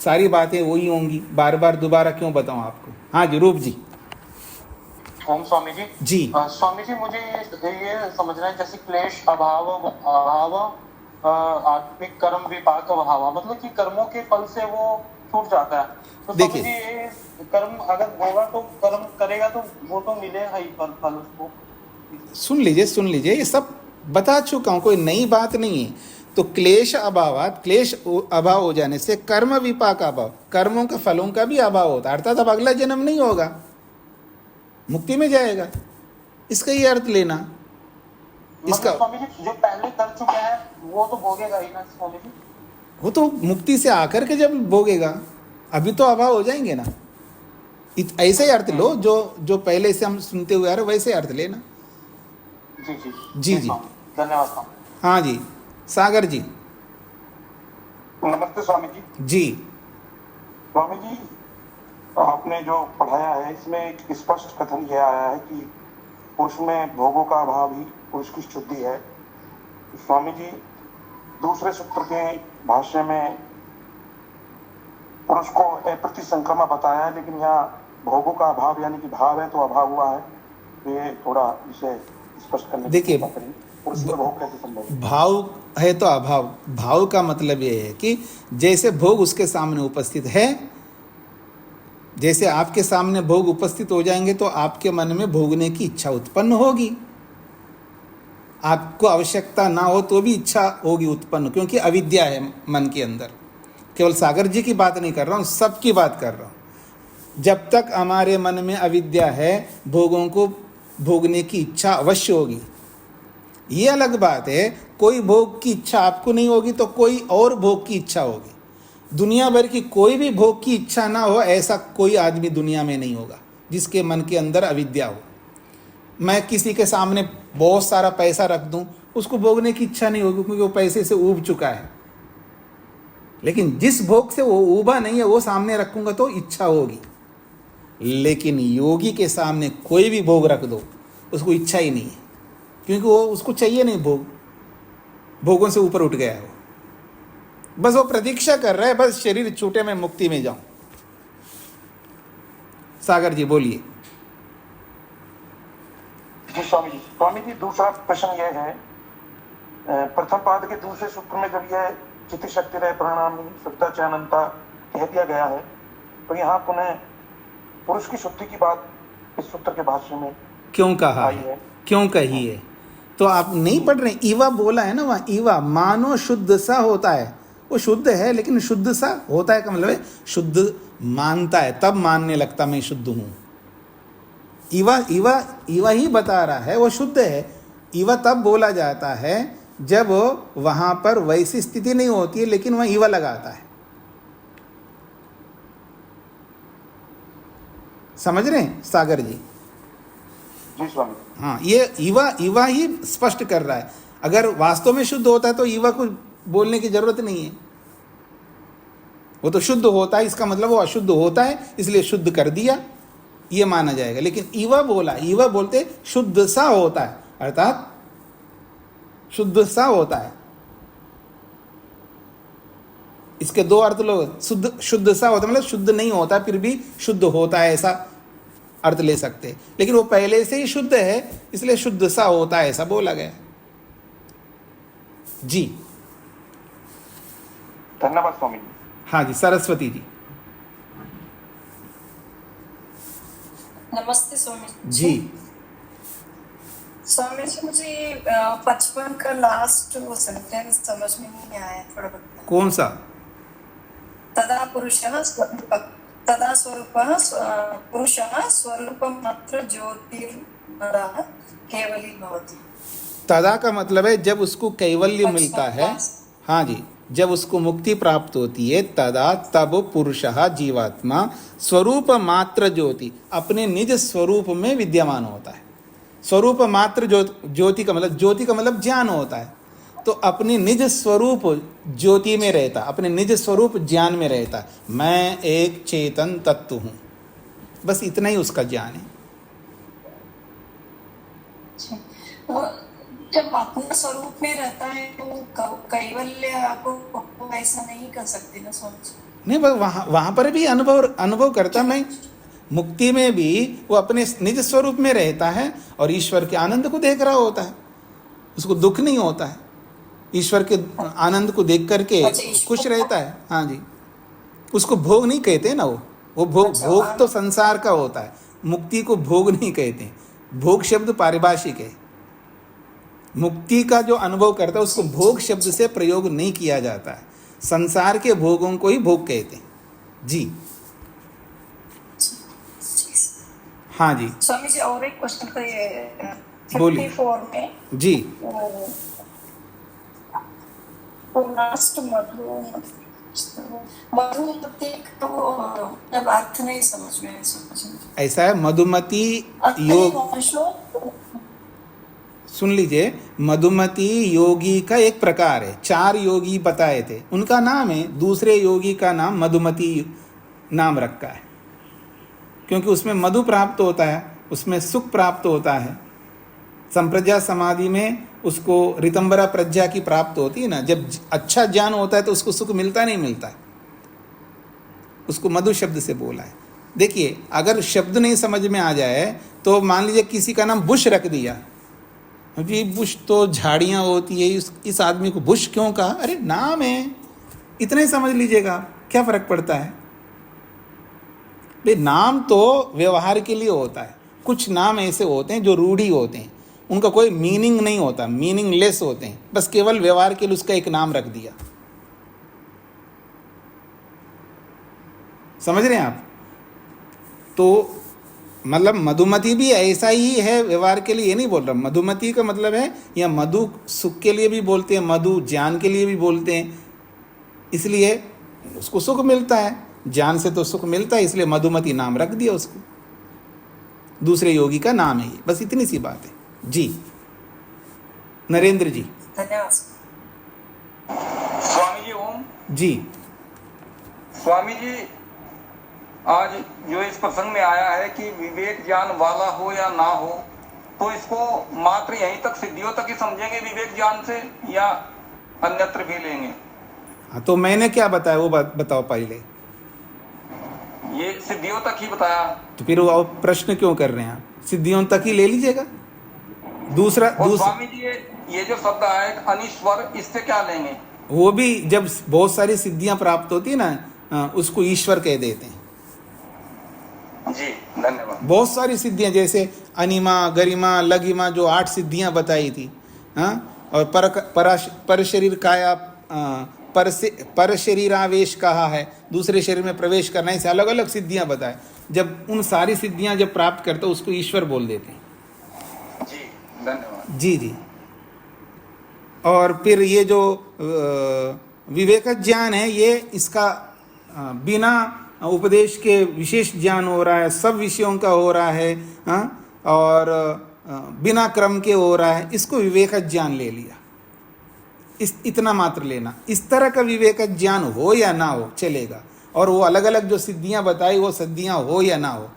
सारी बातें वही होंगी, बार बार दोबारा क्यों बताऊँ आपको। हाँ जी, रूप जी। ओम स्वामी जी। जी स्वामी जी, मुझे ये समझना है, जैसे क्लेश अभाव अभाव आत्मिक कर्म विपाक अभाव, मतलब कि कर्मों के फल से वो छूट जाता है। तो स्वामी जी, देखिए, ये कर्म अगर होगा तो कर्म करेगा तो वो तो मिलेगा ही फल उसको। सुन लीजिए, ये सब बता चुका हूँ, कोई नई बात नहीं है। तो क्लेश अभावात, क्लेश अभाव हो जाने से कर्म विपाक अभाव, कर्मों के फलों का भी अभाव होता है, अर्थात अब अगला जन्म नहीं होगा, मुक्ति में जाएगा। इसका ये अर्थ लेना। इसका मतलब स्वामी जी, जो पहले कर चुका है वो तो भोगेगा ही ना स्वामी जी। वो तो मुक्ति से आकर के जब भोगेगा, अभी तो अभाव हो जाएंगे ना। ऐसे ही अर्थ लो, जो जो पहले से हम सुनते हुए आ रहे वैसे अर्थ लेना। जी जी जी जी, धन्यवाद स्वामी। हाँ जी, सागर जी। नमस्ते स्वामी जी। जी स्वामी जी, आपने जो पढ़ाया है इसमें एक स्पष्ट कथन यह आया है कि पुरुष में भोगों का अभाव ही पुरुष की शुद्धि है। स्वामी जी, दूसरे सूत्र के भाष्य में पुरुष को अप्रति संक्रमा बताया है, लेकिन यहाँ भोगों का अभाव यानी कि भाव है तो अभाव हुआ है। ये थोड़ा इसे स्पष्ट करने की देखिए, कोशिश करें, पुरुष में भोग कैसे संभव है? भाव है तो अभाव। भाव का मतलब ये है कि जैसे भोग उसके सामने उपस्थित है, जैसे आपके सामने भोग उपस्थित हो जाएंगे तो आपके मन में भोगने की इच्छा उत्पन्न होगी। आपको आवश्यकता ना हो तो भी इच्छा होगी उत्पन्न, क्योंकि अविद्या है मन के अंदर। केवल सागर जी की बात नहीं कर रहा हूँ, सबकी बात कर रहा हूँ। जब तक हमारे मन में अविद्या है, भोगों को भोगने की इच्छा अवश्य होगी। ये अलग बात है, कोई भोग की इच्छा आपको नहीं होगी तो कोई और भोग की इच्छा होगी। दुनिया भर की कोई भी भोग की इच्छा ना हो, ऐसा कोई आदमी दुनिया में नहीं होगा जिसके मन के अंदर अविद्या हो। मैं किसी के सामने बहुत सारा पैसा रख दूं, उसको भोगने की इच्छा नहीं होगी, क्योंकि वो पैसे से ऊब चुका है। लेकिन जिस भोग से वो ऊबा नहीं है, वो सामने रखूंगा तो इच्छा होगी। लेकिन योगी के सामने कोई भी भोग रख दो, उसको इच्छा ही नहीं है, क्योंकि वो उसको चाहिए नहीं भोग, भोगों से ऊपर उठ गया है वो। बस वो प्रतीक्षा कर रहा है, बस शरीर छूटे मैं मुक्ति में जाऊं। सागर जी बोलिए। जी स्वामी जी। स्वामी जी, दूसरा प्रश्न यह है, प्रथम पाद के दूसरे सूत्र में जब यह चित्त शक्ति रह परिणामी शुद्धता चयनता कह दिया गया है, तो यहाँ पुनः पुरुष की शुद्धि की बात इस सूत्र के भाष्य में क्यों कहा है, क्यों कही है? तो आप नहीं पढ़ रहे? ईवा बोला है ना वहाँ, ईवा मानो शुद्ध सा होता है। वो शुद्ध है, लेकिन शुद्ध सा होता है का मतलब है शुद्ध मानता है, तब मानने लगता मैं शुद्ध हूँ। ईवा ईवा ईवा ही बता रहा है वो शुद्ध है। ईवा तब बोला जाता है जब वहाँ पर वैसी स्थिति नहीं होती है, लेकिन वह ईवा लगाता है। समझ रहे हैं सागर जी? जी स्वामी। हाँ, ये ईवा ही स्पष्ट कर रहा है। अगर वास्तव में शुद्ध होता है तो ईवा को बोलने की जरूरत नहीं है। वो तो शुद्ध होता है, इसका मतलब वो अशुद्ध होता है, इसलिए शुद्ध कर दिया, ये माना जाएगा। लेकिन ईवा बोला, ईवा बोलते शुद्ध सा होता है, अर्थात शुद्ध सा होता है। इसके दो अर्थ लो, शुद्ध सा होता है मतलब शुद्ध नहीं होता फिर भी शुद्ध होता है, ऐसा अर्थ ले सकते हैं। लेकिन वो पहले से ही शुद्ध है, इसलिए शुद्ध सा होता है, ऐसा बोला गया। जी धन्यवाद स्वामी जी। हाँ जी, सरस्वती जी। नमस्ते स्वामी जी स्वामी जी, मुझे 55 का लास्ट वो सेंटेंस समझ में नहीं आया, थोड़ा बताइए। कौन सा? तदा पुरुषः तदा स्वरूपः पुरुषः स्वरूपमात्र ज्योतिर्नरः केवली भवति। तदा का मतलब है जब उसको कैवल्य मिलता है। हाँ जी, जब उसको मुक्ति प्राप्त होती है, तदा तब पुरुषः जीवात्मा स्वरूप मात्र ज्योति, अपने निज स्वरूप में विद्यमान होता है। स्वरूप मात्र ज्योति का मतलब ज्ञान होता है। तो अपने निज स्वरूप ज्योति में रहता, अपने निज स्वरूप ज्ञान में रहता। मैं एक चेतन तत्व हूँ, बस इतना ही उसका ज्ञान है। जब अपना स्वरूप में रहता है तो कैवल्य को ऐसा नहीं कर सकते ना सोच। नहीं, बस वहाँ पर भी अनुभव करता मैं। मुक्ति में भी वो अपने निज स्वरूप में रहता है और ईश्वर के आनंद को देख रहा होता है, उसको दुख नहीं होता है, ईश्वर के आनंद को देख करके खुश रहता है। हाँ जी, उसको भोग नहीं कहते ना, वो भोग तो संसार का होता है, मुक्ति को भोग नहीं कहते। भोग शब्द पारिभाषिक है, मुक्ति का जो अनुभव करता है उसको भोग शब्द से प्रयोग नहीं किया जाता है, संसार के भोगों को ही भोग कहते हैं जी। हाँ जी स्वामी जी, और एक क्वेश्चन का ये बोलिए 54 में जी। वो लास्ट मधुमती का वो जब अर्थ नहीं समझ में ऐसा है, मधुमती योग, सुन लीजिए, मधुमती योगी का एक प्रकार है। 4 योगी बताए थे, उनका नाम है, दूसरे योगी का नाम मधुमती नाम रखा है, क्योंकि उसमें मधु प्राप्त होता है, उसमें सुख प्राप्त होता है। संप्रज्ञा समाधि में उसको ऋतंबरा प्रज्ञा की प्राप्त होती है ना, जब अच्छा ज्ञान होता है तो उसको सुख मिलता नहीं मिलता, उसको मधु शब्द से बोला है। देखिए, अगर शब्द नहीं समझ में आ जाए तो मान लीजिए किसी का नाम बुश रख दिया, अभी बुश तो झाड़ियाँ होती है, इस आदमी को बुश क्यों कहा? अरे नाम है, इतना ही समझ लीजिएगा, क्या फर्क पड़ता है भाई। नाम तो व्यवहार के लिए होता है, कुछ नाम ऐसे होते हैं जो रूढ़ी होते हैं, उनका कोई मीनिंग नहीं होता, मीनिंगलेस होते हैं, बस केवल व्यवहार के लिए उसका एक नाम रख दिया। समझ रहे हैं आप? तो मतलब मधुमती भी ऐसा ही है व्यवहार के लिए, ये नहीं बोल रहा। मधुमती का मतलब है, या मधु सुख के लिए भी बोलते हैं, मधु ज्ञान के लिए भी बोलते हैं, इसलिए उसको सुख मिलता है, ज्ञान से तो सुख मिलता है, इसलिए मधुमती नाम रख दिया उसको, दूसरे योगी का नाम है ये, बस इतनी सी बात है जी। नरेंद्र जी। धन्यवाद स्वामी जी। ओम जी। स्वामी जी, आज जो इस प्रसंग में आया है कि विवेक ज्ञान वाला हो या ना हो, तो इसको मात्र यहीं तक, सिद्धियों तक ही समझेंगे विवेक ज्ञान से, या अन्यत्र भी लेंगे? हाँ, तो मैंने क्या बताया वो बताओ पहले। ये सिद्धियों तक ही बताया, तो फिर वो प्रश्न क्यों कर रहे हैं आप? सिद्धियों तक ही ले लीजिएगा। दूसरा स्वामी जी, ये जो शब्द आया अनीश्वर, इससे क्या लेंगे? वो भी जब बहुत सारी सिद्धियां प्राप्त होती है ना, उसको ईश्वर कह देते हैं जी। धन्यवाद। बहुत सारी सिद्धियां, जैसे अनिमा, गरिमा, लगिमा, जो 8 सिद्धियां बताई थी, हाँ, और पर शरीर काया, पर शरीरावेश कहा है, दूसरे शरीर में प्रवेश करना, इसे अलग अलग सिद्धियां बताए। जब उन सारी सिद्धियां जब प्राप्त करते उसको ईश्वर बोल देते हैं जी। धन्यवाद जी जी। और फिर ये जो विवेक ज्ञान है, ये इसका बिना उपदेश के विशेष ज्ञान हो रहा है, सब विषयों का हो रहा है, हाँ, और बिना क्रम के हो रहा है, इसको विवेक ज्ञान ले लिया। इतना मात्र लेना, इस तरह का विवेक ज्ञान हो या ना हो चलेगा, और वो अलग अलग जो सिद्धियां बताई वो सिद्धियां हो या ना हो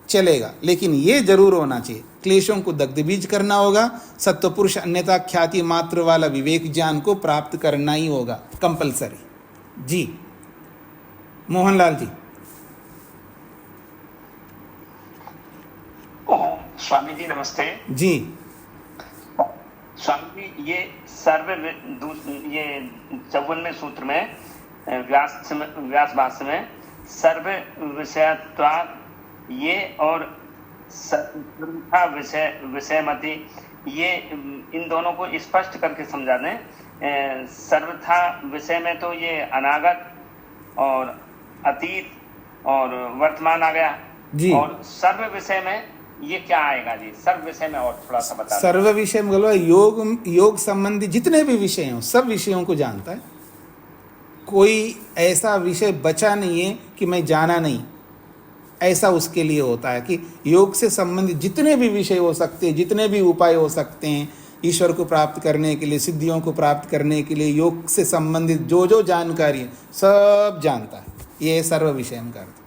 चलेगा, लेकिन ये जरूर होना चाहिए, क्लेशों को दग्ध बीज करना होगा, सत्व पुरुष अन्यथा ख्याति मात्र वाला विवेक ज्ञान को प्राप्त करना ही होगा, कंपलसरी जी। मोहनलाल जी। स्वामी जी नमस्ते जी। स्वामी जी, ये 54वें सूत्र में व्यास भाष्य में सर्व विषयत्वात्, ये और सर्वथा विषयमति, ये इन दोनों को स्पष्ट करके समझा दें। सर्वथा विषय में तो ये अनागत और अतीत और वर्तमान आ गया जी, और सर्व विषय में ये क्या आएगा जी? सर्व विषय में और थोड़ा सा बता। सर्व विषय मतलब योग संबंधी जितने भी विषय हैं सब विषयों को जानता है, कोई ऐसा विषय बचा नहीं है कि मैं जाना नहीं, ऐसा उसके लिए होता है कि योग से संबंधित जितने भी विषय हो सकते हैं, जितने भी उपाय हो सकते हैं ईश्वर को प्राप्त करने के लिए, सिद्धियों को प्राप्त करने के लिए, योग से संबंधित जो जो जानकारी है सब जानता है, ये सर्व विषय का अर्थ।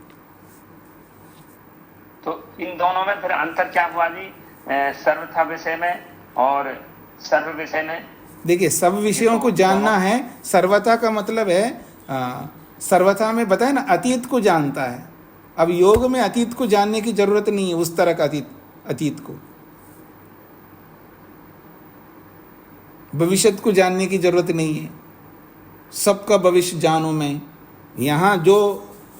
तो इन दोनों में फिर अंतर क्या हुआ जी? सर्वथा विषय में और सर्व विषय ने देखिए, सब विषयों को जानना है। सर्वथा का मतलब है सर्वथा में बताए ना, अतीत को जानता है। अब योग में अतीत को जानने की जरूरत नहीं है, उस तरह का अतीत को, भविष्य को जानने की जरूरत नहीं है। सबका भविष्य जानो मैं। यहाँ जो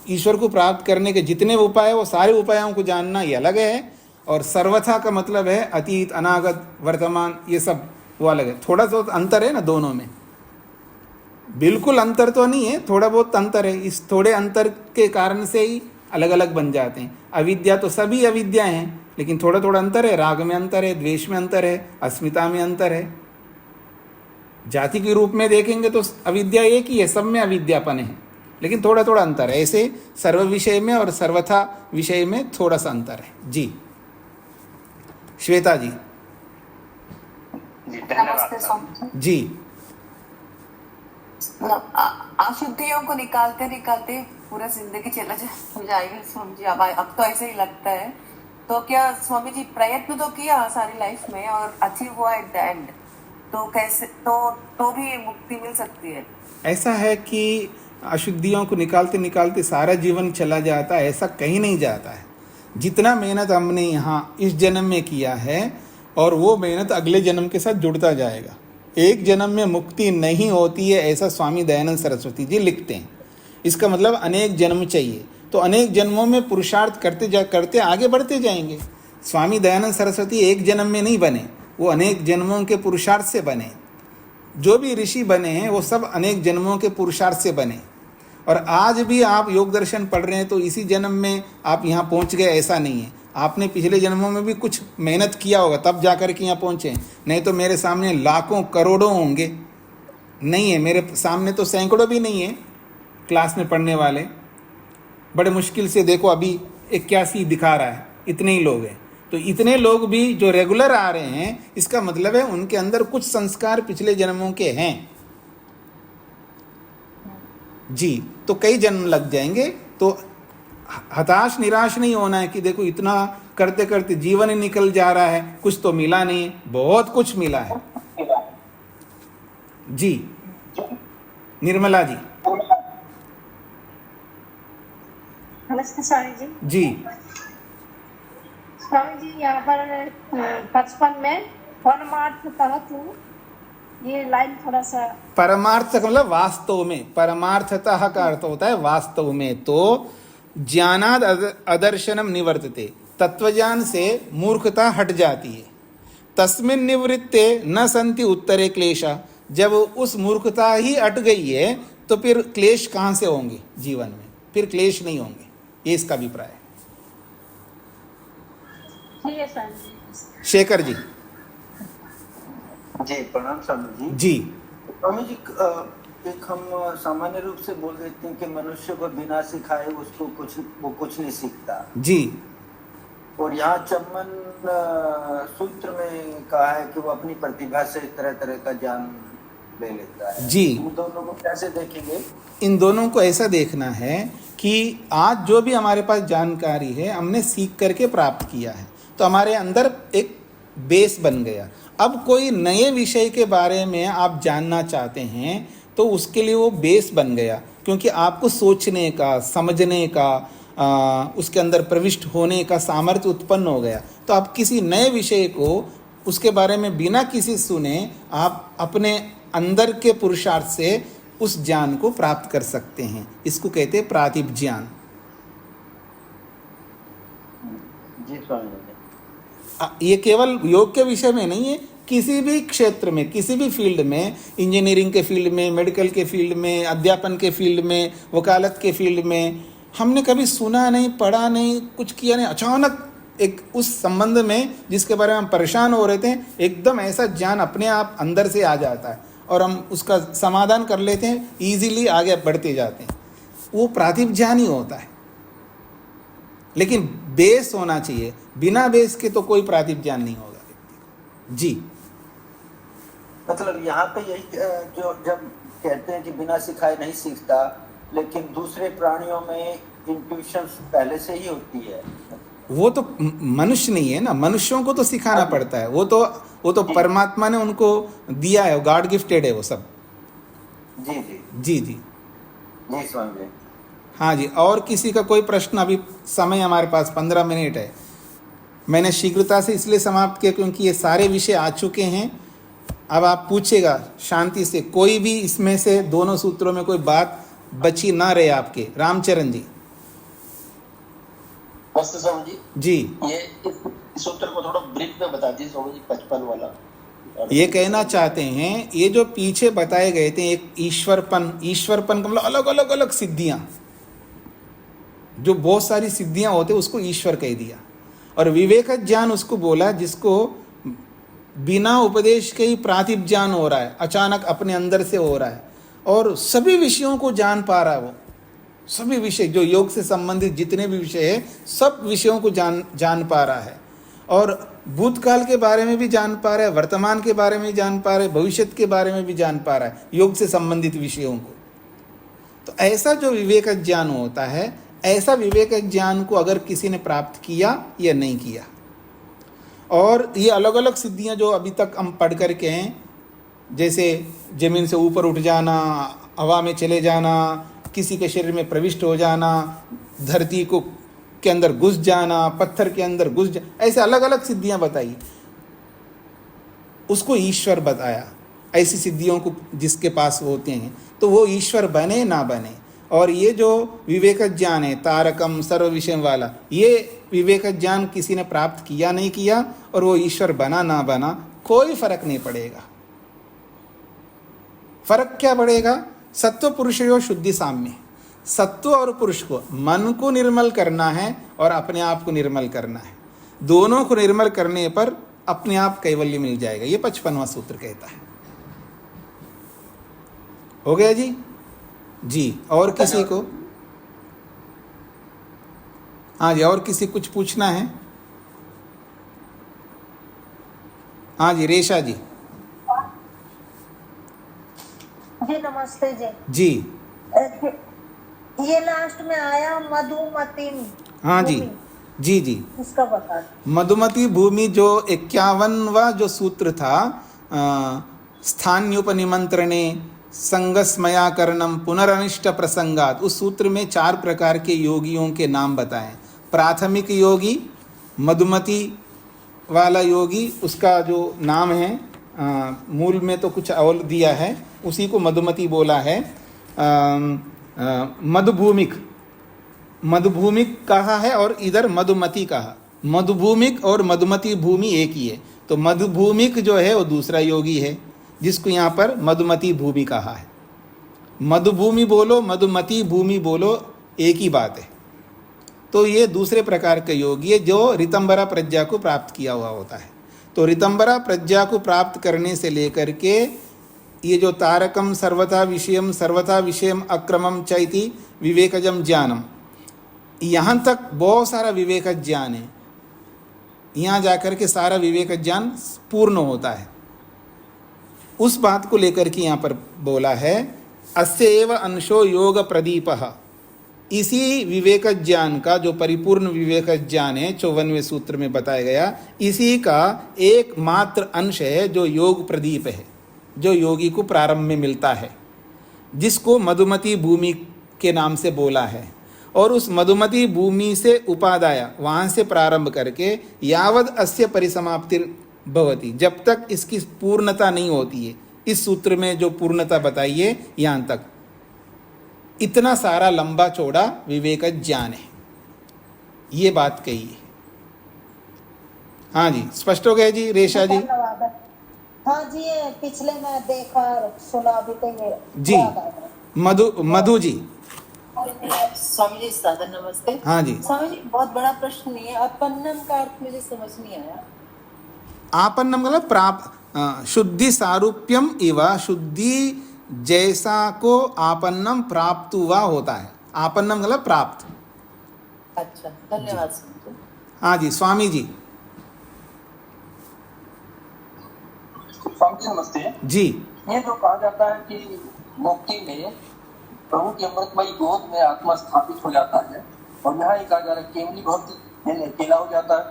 ईश्वर को प्राप्त करने के जितने उपाय, वो सारे उपायों को जानना ये अलग है। और सर्वथा का मतलब है अतीत, अनागत, वर्तमान, ये सब वो अलग है। थोड़ा सा अंतर है ना दोनों में, बिल्कुल अंतर तो नहीं है, थोड़ा बहुत अंतर है। इस थोड़े अंतर के कारण से ही अलग अलग बन जाते हैं। अविद्या तो सभी अविद्या हैं, लेकिन थोड़ा थोड़ा अंतर है। राग में अंतर है, द्वेष में अंतर है, अस्मिता में अंतर है। जाति के रूप में देखेंगे तो अविद्या एक ही है, सब में अविद्यापन है, लेकिन थोड़ा थोड़ा अंतर है। ऐसे सर्व विषय में और सर्वथा विषय में थोड़ा सा अंतर है। जी श्वेता जी। जी नमस्ते धन्यवाद। स्वामी जी अशुद्धियों को निकालते निकालते पूरा जिंदगी चला जाएगा स्वामी जी। अब तो ऐसे ही लगता है। तो क्या स्वामी जी प्रयत्न तो किया सारी लाइफ में और अचीव हुआ एट द एंड, तो कैसे तो भी मुक्ति मिल सकती है? ऐसा है कि अशुद्धियों को निकालते निकालते सारा जीवन चला जाता है, ऐसा कहीं नहीं जाता है। जितना मेहनत हमने यहाँ इस जन्म में किया है, और वो मेहनत अगले जन्म के साथ जुड़ता जाएगा। एक जन्म में मुक्ति नहीं होती है, ऐसा स्वामी दयानंद सरस्वती जी लिखते हैं। इसका मतलब अनेक जन्म चाहिए। तो अनेक जन्मों में पुरुषार्थ करते आगे बढ़ते जाएंगे। स्वामी दयानंद सरस्वती एक जन्म में नहीं बने, वो अनेक जन्मों के पुरुषार्थ से बने। जो भी ऋषि बने हैं वो सब अनेक जन्मों के पुरुषार्थ से बने। और आज भी आप योग दर्शन पढ़ रहे हैं तो इसी जन्म में आप यहाँ पहुँच गए, ऐसा नहीं है। आपने पिछले जन्मों में भी कुछ मेहनत किया होगा, तब जाकर के यहाँ पहुँचे। नहीं तो मेरे सामने लाखों करोड़ों होंगे, नहीं है मेरे सामने तो सैकड़ों भी नहीं है क्लास में पढ़ने वाले। बड़े मुश्किल से देखो अभी 81 दिखा रहा है, इतने ही लोग हैं। तो इतने लोग भी जो रेगुलर आ रहे हैं, इसका मतलब है उनके अंदर कुछ संस्कार पिछले जन्मों के हैं। जी, तो कई जन्म लग जाएंगे। तो हताश निराश नहीं होना है कि देखो इतना करते करते जीवन ही निकल जा रहा है, कुछ तो मिला नहीं। बहुत कुछ मिला है। जी निर्मला जी। नमस्ते स्वामी जी। जी स्वामी जी यहाँ पर 55 में परमार्थतः तू, ये लाइन थोड़ा सा। परमार्थ का मतलब वास्तव में, परमार्थतः का अर्थ होता है वास्तव में। तो ज्ञानाद अदर्शनम निवर्तते, तत्वज्ञान से मूर्खता हट जाती है। तस्मिन् निवृत्ते न संति उत्तरे क्लेशा, जब उस मूर्खता ही हट गई है तो फिर क्लेश कहाँ से होंगे जीवन में? फिर क्लेश नहीं होंगे, ये इसका अभिप्राय है। ठीक है स्वामी जी। शेखर जी। जी प्रणाम स्वामी जी। जी स्वामी जी, एक हम सामान्य रूप से बोल देते हैं कि मनुष्य को बिना सिखाए उसको कुछ नहीं सीखता। जी। और यहाँ चम्मन सूत्र में कहा है कि वो अपनी प्रतिभा से तरह तरह का ज्ञान ले लेता है। जी। उन दोनों को कैसे देखेंगे? इन दोनों को ऐसा देखना है कि आज जो भी हमारे पास जानकारी है हमने सीख करके प्राप्त किया है, तो हमारे अंदर एक बेस बन गया। अब कोई नए विषय के बारे में आप जानना चाहते हैं तो उसके लिए वो बेस बन गया, क्योंकि आपको सोचने का, समझने का, उसके अंदर प्रविष्ट होने का सामर्थ्य उत्पन्न हो गया। तो आप किसी नए विषय को उसके बारे में बिना किसी सुने आप अपने अंदर के पुरुषार्थ से उस ज्ञान को प्राप्त कर सकते हैं। इसको कहते हैं प्रातिभ ज्ञान। जी स्वामी जी। ये केवल योग के विषय में नहीं है, किसी भी क्षेत्र में, किसी भी फील्ड में, इंजीनियरिंग के फील्ड में, मेडिकल के फील्ड में, अध्यापन के फील्ड में, वकालत के फील्ड में, हमने कभी सुना नहीं, पढ़ा नहीं, कुछ किया नहीं, अचानक एक उस संबंध में जिसके बारे में हम परेशान हो रहे थे, एकदम ऐसा ज्ञान अपने आप अंदर से आ जाता है और हम उसका समाधान कर लेते हैं, इजीली आगे बढ़ते जाते हैं। वो प्रातिभ ज्ञान ही होता है, लेकिन बेस होना चाहिए। बिना बेस के तो कोई प्रातिभ ज्ञान नहीं होगा। जी मतलब यहाँ पे यही जो जब कहते हैं कि बिना सिखाए नहीं सीखता, लेकिन दूसरे प्राणियों में इंट्यूशन पहले से ही होती है। वो तो मनुष्य नहीं है ना, मनुष्यों को तो सिखाना पड़ता है। वो तो वो तो परमात्मा ने उनको दिया है, गॉड गिफ्टेड है वो सब। जी जी जी जी जी स्वामी जी। हाँ जी, और किसी का कोई प्रश्न? अभी समय हमारे पास 15 मिनट है। मैंने शीघ्रता से इसलिए समाप्त किया क्योंकि ये सारे विषय आ चुके हैं। अब आप पूछेगा शांति से, कोई भी इसमें से दोनों सूत्रों में कोई बात बची ना रहे आपके। रामचरण जी। नमस्ते स्वामी जी। जी, ये इस सूत्र को थोड़ा ब्रीफ में बता दीजिए स्वामी जी, 55 वाला। ये कहना चाहते हैं ये जो पीछे बताए गए थे, एक ईश्वरपन का मतलब अलग अलग अलग सिद्धियां, जो बहुत सारी सिद्धियां होते उसको ईश्वर कह दिया, और विवेक ज्ञान उसको बोला जिसको बिना उपदेश के ही प्रातिभ ज्ञान हो रहा है, अचानक अपने अंदर से हो रहा है और सभी विषयों को जान पा रहा है। वो सभी विषय जो योग से संबंधित जितने भी विषय है सब विषयों को जान पा रहा है, और भूतकाल के बारे में भी जान पा रहा है, वर्तमान के बारे में जान पा रहा है, भविष्य के बारे में भी जान पा रहा है, योग से संबंधित विषयों को। तो ऐसा जो विवेक ज्ञान होता है, ऐसा विवेक ज्ञान को अगर किसी ने प्राप्त किया या नहीं किया, और ये अलग अलग सिद्धियां जो अभी तक हम पढ़ करके हैं, जैसे जमीन से ऊपर उठ जाना, हवा में चले जाना, किसी के शरीर में प्रविष्ट हो जाना, धरती को के अंदर घुस जाना, पत्थर के अंदर घुस जाना, ऐसे अलग अलग सिद्धियां बताई, उसको ईश्वर बताया। ऐसी सिद्धियों को जिसके पास होते हैं तो वो ईश्वर बने ना बने। और ये जो विवेक ज्ञान है, तारकम सर्व विषय वाला, ये विवेक ज्ञान किसी ने प्राप्त किया नहीं किया और वो ईश्वर बना ना बना, कोई फर्क नहीं पड़ेगा। फर्क क्या पड़ेगा? सत्व पुरुषयो शुद्धि साम्य। सत्व और पुरुष को, मन को निर्मल करना है और अपने आप को निर्मल करना है। दोनों को निर्मल करने पर अपने आप कैवल्य मिल जाएगा। ये 55वां सूत्र कहता है। हो गया जी? जी, और किसी को? हाँ जी, और किसी कुछ पूछना है? हाँ जी, रेशा जी। जी नमस्ते जी। जी, ये लास्ट में आया मधुमती। हाँ जी जी जी, इसका बता दो। मधुमती भूमि जो 51वां जो सूत्र था, स्थान्युपनिमंत्रणे संगस्मयाकरणम पुनरनिष्ट प्रसंगात, उस सूत्र में 4 प्रकार के योगियों के नाम बताएं। प्राथमिक योगी, मधुमती वाला योगी, उसका जो नाम है मूल में तो कुछ और दिया है, उसी को मधुमती बोला है। मधुभूमिक कहा है और इधर मधुमती कहा। मधुभूमिक और मधुमती भूमि एक ही है, तो मधुभूमिक जो है वो दूसरा योगी है, जिसको यहाँ पर मधुमती भूमि कहा है। मधुभूमि बोलो, मधुमती भूमि बोलो, एक ही बात है। तो ये दूसरे प्रकार के योगी है जो ऋतंबरा प्रज्ञा को प्राप्त किया हुआ होता है। तो ऋतंबरा प्रज्ञा को प्राप्त करने से लेकर के ये जो तारकम सर्वथा विषयम अक्रमम चैति विवेकजम ज्ञानम, यहाँ तक बहुत सारा विवेक ज्ञान है। यहाँ जाकर के सारा विवेक ज्ञान पूर्ण होता है। उस बात को लेकर के यहाँ पर बोला है, अस्य एव अंशो योग प्रदीपः। इसी विवेक ज्ञान का जो परिपूर्ण विवेक ज्ञान है 54वें सूत्र में बताया गया, इसी का एकमात्र अंश है जो योग प्रदीप है, जो योगी को प्रारंभ में मिलता है, जिसको मधुमती भूमि के नाम से बोला है। और उस मधुमती भूमि से उपादाय, वहाँ से प्रारंभ करके यावद अस्य परिसमाप्तिर भवति, जब तक इसकी पूर्णता नहीं होती है। इस सूत्र में जो पूर्णता बताई है यहाँ तक, इतना सारा लंबा चौड़ा विवेक ज्ञान है, ये बात कही है। हाँ जी, स्पष्ट हो गया जी रेशा जी? हाँ जी, ये पिछले में देखा सुना भी तो ये जी। मधु जी। स्वामी जी सादर नमस्ते। हाँ जी। स्वामी जी, बहुत बड़ा प्रश्न नहीं है, अपन्नम का अर्थ मुझे समझ नहीं आया। आपन्नम मतलब प्राप्त, शुद्धि सारूप्यम इव, शुद्धि जैसा को आपन्नम प्राप्त हुआ होता है। आपन्नम मतलब प्राप्त। अच्छा, धन्यवाद स्वामी। हाँ जी, स्वामी जी। स्वामी जी नमस्ते जी। ये जो कहा जाता है कि मुक्ति में प्रभु की अमृतमयी गोद में आत्मा स्थापित हो जाता है, और यहाँ ये कहा जा रहा है केवली भक्ति अकेला हो जाता है,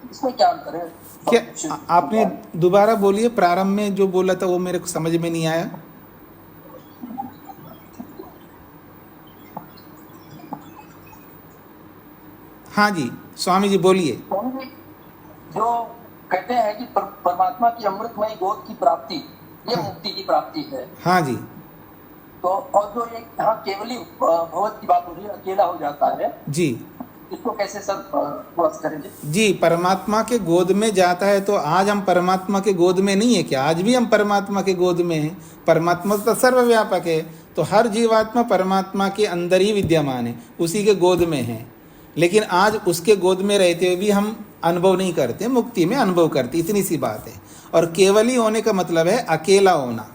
इसमें क्या अंतर है? क्या आपने दोबारा बोलिए, प्रारंभ में जो बोला था वो मेरे को समझ में नहीं आया। हाँ जी स्वामी जी बोलिए। स्वामी जी, जो कहते हैं कि परमात्मा की अमृतमयी गोद की प्राप्ति ये मुक्ति की प्राप्ति है, हाँ जी तो और जो ये यहाँ केवली भगवत की बात हो रही है, अकेला हो जाता है, जी इसको कैसे सर क्रॉस करेंगे? जी, परमात्मा के गोद में जाता है तो आज हम परमात्मा के गोद में नहीं है क्या? आज भी हम परमात्मा के गोद में हैं। परमात्मा तो सर्वव्यापक है, तो हर जीवात्मा परमात्मा के अंदर ही विद्यमान है, उसी के गोद में है। लेकिन आज उसके गोद में रहते हुए भी हम अनुभव नहीं करते, मुक्ति में अनुभव करते, इतनी सी बात है। और केवली होने का मतलब है अकेला होना।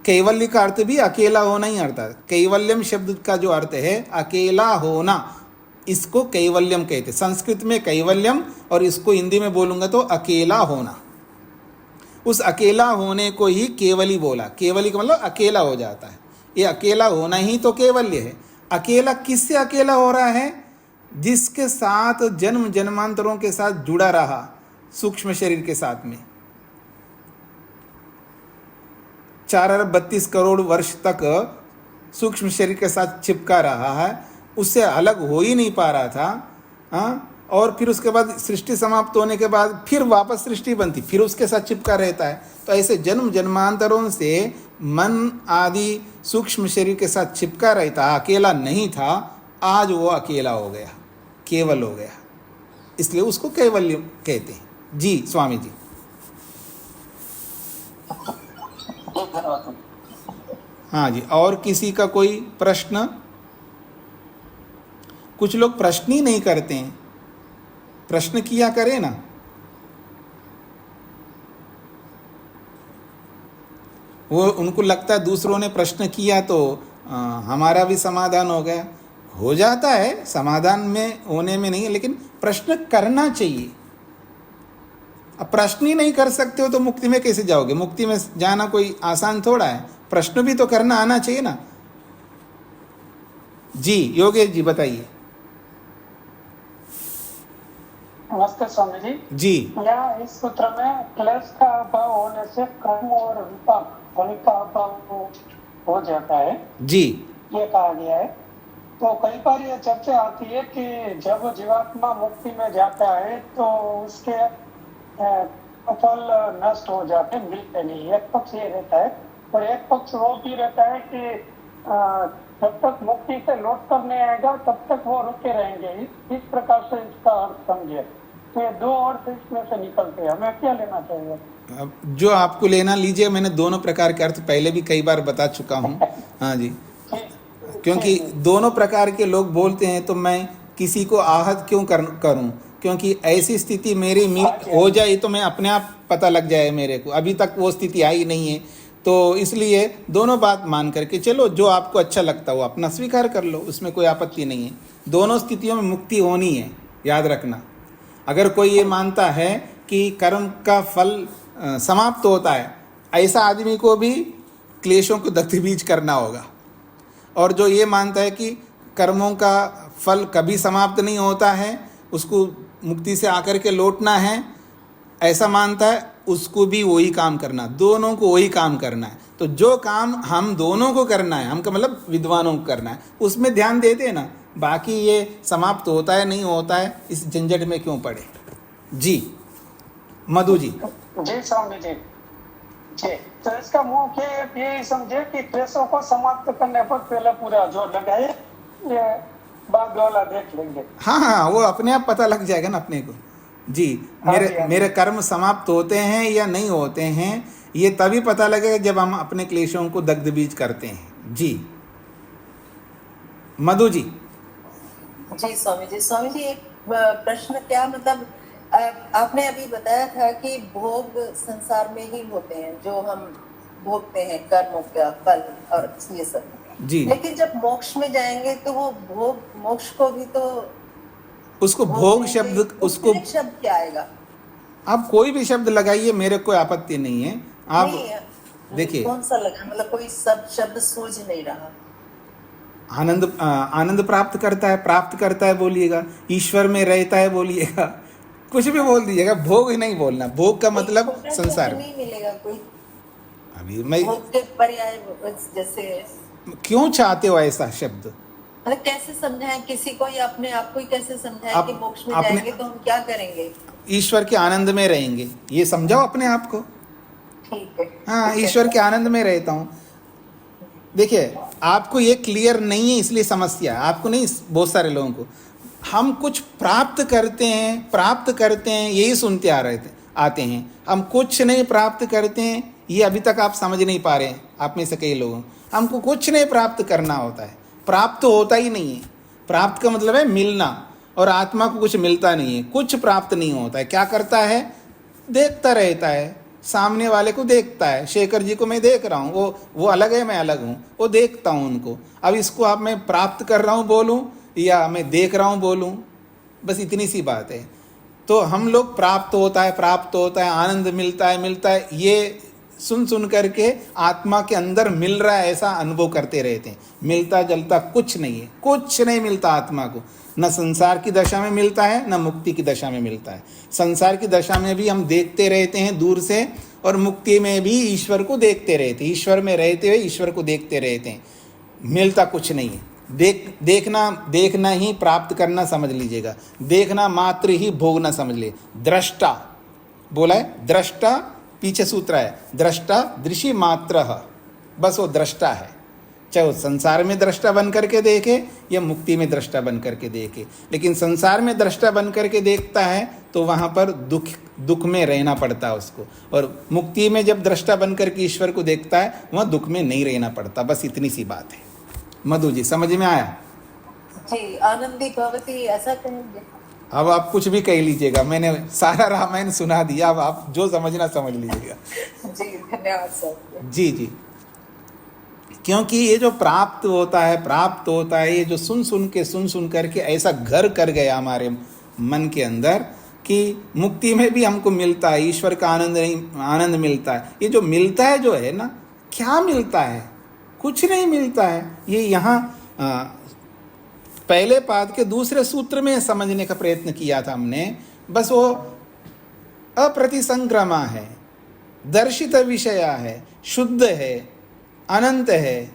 कैवल्य का अर्थ भी अकेला होना ही अर्थ है। कैवल्यम शब्द का जो अर्थ है अकेला होना, इसको कैवल्यम कहते। संस्कृत में कैवल्यम, और इसको हिंदी में बोलूँगा तो अकेला होना। उस अकेला होने को ही केवली बोला। केवली का मतलब अकेला हो जाता है। ये अकेला होना ही तो केवल्य है। अकेला किससे अकेला हो रहा है? जिसके साथ जन्म जन्मांतरों के साथ जुड़ा रहा, सूक्ष्म शरीर के साथ में 4 अरब 32 करोड़ वर्ष तक सूक्ष्म शरीर के साथ चिपका रहा है, उससे अलग हो ही नहीं पा रहा था। हाँ, और फिर उसके बाद सृष्टि समाप्त होने के बाद फिर वापस सृष्टि बनती, फिर उसके साथ चिपका रहता है। तो ऐसे जन्म जन्मांतरों से मन आदि सूक्ष्म शरीर के साथ चिपका रहता, अकेला नहीं था। आज वो अकेला हो गया, केवल हो गया, इसलिए उसको कैवल्य कहते हैं। जी स्वामी जी। धन्यवाद। हाँ जी, और किसी का कोई प्रश्न? कुछ लोग प्रश्न ही नहीं करते हैं, प्रश्न किया करें ना। वो उनको लगता है दूसरों ने प्रश्न किया तो हमारा भी समाधान हो गया। हो जाता है, समाधान में होने में नहीं है, लेकिन प्रश्न करना चाहिए। अब प्रश्न ही नहीं कर सकते हो तो मुक्ति में कैसे जाओगे? मुक्ति में जाना कोई आसान थोड़ा है, प्रश्न भी तो करना आना चाहिए ना। जी योगेश जी बताइए। नमस्ते स्वामी जी। जी यहाँ इस सूत्र में क्लेश का अभाव होने से कर्म और विपाक फल का अभाव हो जाता है, जी ये कहा गया है। तो कई बार ये चर्चा आती है कि जब जीवात्मा मुक्ति में जाता है तो उसके फल नष्ट हो जाते, मिलते नहीं। एक पक्ष ये रहता है, और एक पक्ष वो भी रहता है कि जब तक मुक्ति से लौट कर नहीं आएगा तब तक वो रुके रहेंगे। इस प्रकार से इसका अर्थ समझे। तो ये दो अर्थ इसमें से निकलते हैं, हमें क्या लेना चाहिए? जो आपको लेना लीजिए। मैंने दोनों प्रकार के अर्थ पहले भी कई बार बता चुका हूँ। हाँ जी, क्योंकि दोनों प्रकार के लोग बोलते हैं तो मैं किसी को आहत क्यों करूं? क्योंकि ऐसी स्थिति मेरी हो जाए तो मैं अपने आप पता लग जाए मेरे को। अभी तक वो स्थिति आई नहीं है, तो इसलिए दोनों बात मान करके चलो। जो आपको अच्छा लगता हो अपना स्वीकार कर लो, उसमें कोई आपत्ति नहीं है। दोनों स्थितियों में मुक्ति होनी है, याद रखना। अगर कोई ये मानता है कि कर्म का फल समाप्त होता है, ऐसा आदमी को भी क्लेशों को दग्धबीज करना होगा। और जो ये मानता है कि कर्मों का फल कभी समाप्त नहीं होता है, उसको मुक्ति से आकर के लौटना है, ऐसा मानता है, उसको भी वही काम करना। दोनों को वही काम करना है। तो जो काम हम दोनों को करना है, हमका मतलब विद्वानों को करना है, उसमें ध्यान देते ना। बाकी ये समाप्त होता है नहीं होता है, इस झंझट में क्यों पड़े। जी मधु जी। जी स्वामी जी। जी, तो इसका मुख्य ये समझे कि क्लेशों को समाप्त करने पर पहले पूरा जोर लगाए, ये बाद वाला देख लेंगे। हाँ हाँ, वो अपने आप पता लग जाएगा ना अपने को। जी, मेरे कर्म समाप्त होते हैं या नहीं होते हैं, ये तभी पता लगेगा जब हम अपने क्लेशों को दग्धबीज करते हैं। जी मधु जी। जी स्वामी जी। स्वामी जी एक प्रश्न, क्या मतलब आपने अभी बताया था कि भोग संसार में ही होते हैं, जो हम भोगते हैं कर्मों का फल और ये सब जी। लेकिन जब मोक्ष में जाएंगे तो वो भोग, मोक्ष को भी तो उसको भोग शब्द, उसको शब्द क्या आएगा? आप कोई भी शब्द लगाइए, मेरे कोई आपत्ति नहीं है। आप देखिए कौन सा लगा, मतलब कोई सब शब्द सूझ नहीं रहा। आनंद प्राप्त करता है, प्राप्त करता है बोलिएगा, ईश्वर में रहता है बोलिएगा, कुछ भी बोल दीजिएगा, भोग ही नहीं बोलना। भोग का मतलब छोटा संसार शब्द में। नहीं मिलेगा कोई अभी मैं भोग के पर्याय जैसे, क्यों चाहते हो ऐसा शब्द? मतलब कैसे समझाएं किसी को या अपने आप को ही कैसे समझाएं आप कि मोक्ष में अपने- जाएंगे तो हम क्या करेंगे? ईश्वर के आनंद में रहेंगे, ये समझाओ अपने आप को। ठीक है। हाँ, ठीक है। ईश्वर के आनंद में रहता हूँ। देखिए, आपको ये क्लियर नहीं है इसलिए समस्या, आपको नहीं, बहुत सारे लोगों को। हम कुछ प्राप्त करते हैं यही सुनते आते हैं। हम कुछ नहीं प्राप्त करते हैं, ये अभी तक आप समझ नहीं पा रहे हैं। आप में से कई लोगों, हमको कुछ नहीं प्राप्त करना होता है, प्राप्त तो होता ही नहीं है। प्राप्त का मतलब है मिलना, और आत्मा को कुछ मिलता नहीं है, कुछ प्राप्त नहीं होता है। क्या करता है? देखता रहता है, सामने वाले को देखता है। शेखर जी को मैं देख रहा हूँ, वो अलग है, मैं अलग हूँ, वो देखता हूँ उनको। अब इसको आप मैं प्राप्त कर रहा हूँ बोलूँ या मैं देख रहा हूँ बोलूँ, बस इतनी सी बात है। तो हम लोग प्राप्त होता है, आनंद मिलता है, ये सुन करके आत्मा के अंदर मिल रहा है ऐसा अनुभव करते रहते हैं। मिलता जलता कुछ नहीं है, कुछ नहीं मिलता आत्मा को। न संसार की दशा में मिलता है, न मुक्ति की दशा में मिलता है। संसार की दशा में भी हम देखते रहते हैं दूर से, और मुक्ति में भी ईश्वर को देखते रहते हैं। ईश्वर में रहते हुए ईश्वर को देखते रहते हैं, मिलता कुछ नहीं है। देखना ही प्राप्त करना समझ लीजिएगा, देखना मात्र ही भोगना समझ लीजिए। दृष्टा बोला है, दृष्टा पीछे सूत्र है, दृष्टा दृषि मात्र, बस वो दृष्टा है। चाहे वो संसार में दृष्टा बन करके देखे या मुक्ति में दृष्टा बन करके देखे। लेकिन संसार में दृष्टा बन करके देखता है तो वहाँ पर दुख में रहना पड़ता है उसको, और मुक्ति में जब दृष्टा बन करके ईश्वर को देखता है वहाँ दुख में नहीं रहना पड़ता। बस इतनी सी बात है। मधु जी, समझ में आया? जी, आनंदी भवती ऐसा कहेंगे। अब आप कुछ भी कह लीजिएगा, मैंने सारा रामायण सुना दिया, अब आप जो समझना समझ लीजिएगा। जी, धन्यवाद सर। जी जी, क्योंकि ये जो प्राप्त होता है, ये जो सुन करके ऐसा घर कर गया हमारे मन के अंदर कि मुक्ति में भी हमको मिलता है, ईश्वर का आनंद मिलता है। ये जो मिलता है जो है ना, क्या मिलता है? कुछ नहीं मिलता है। ये यहाँ पहले पाद के दूसरे सूत्र में समझने का प्रयत्न किया था हमने। बस वो अप्रतिसंक्रमा है, दर्शित विषय है, शुद्ध है, अनंत है,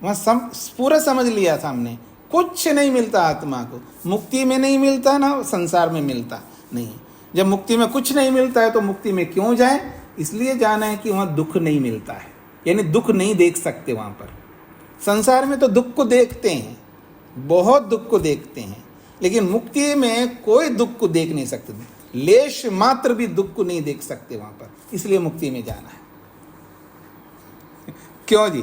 वहाँ पूरा समझ लिया था हमने। कुछ नहीं मिलता आत्मा को, मुक्ति में नहीं मिलता, ना संसार में मिलता नहीं। जब मुक्ति में कुछ नहीं मिलता है तो मुक्ति में क्यों जाए? इसलिए जाना है कि वहाँ दुख नहीं मिलता है, यानी दुख नहीं देख सकते वहाँ पर। संसार में तो दुख को देखते हैं, बहुत दुख को देखते हैं, लेकिन मुक्ति में कोई दुख को देख नहीं सकते, लेश मात्र भी दुख को नहीं देख सकते वहाँ पर। इसलिए मुक्ति में जाना है। क्यों जी?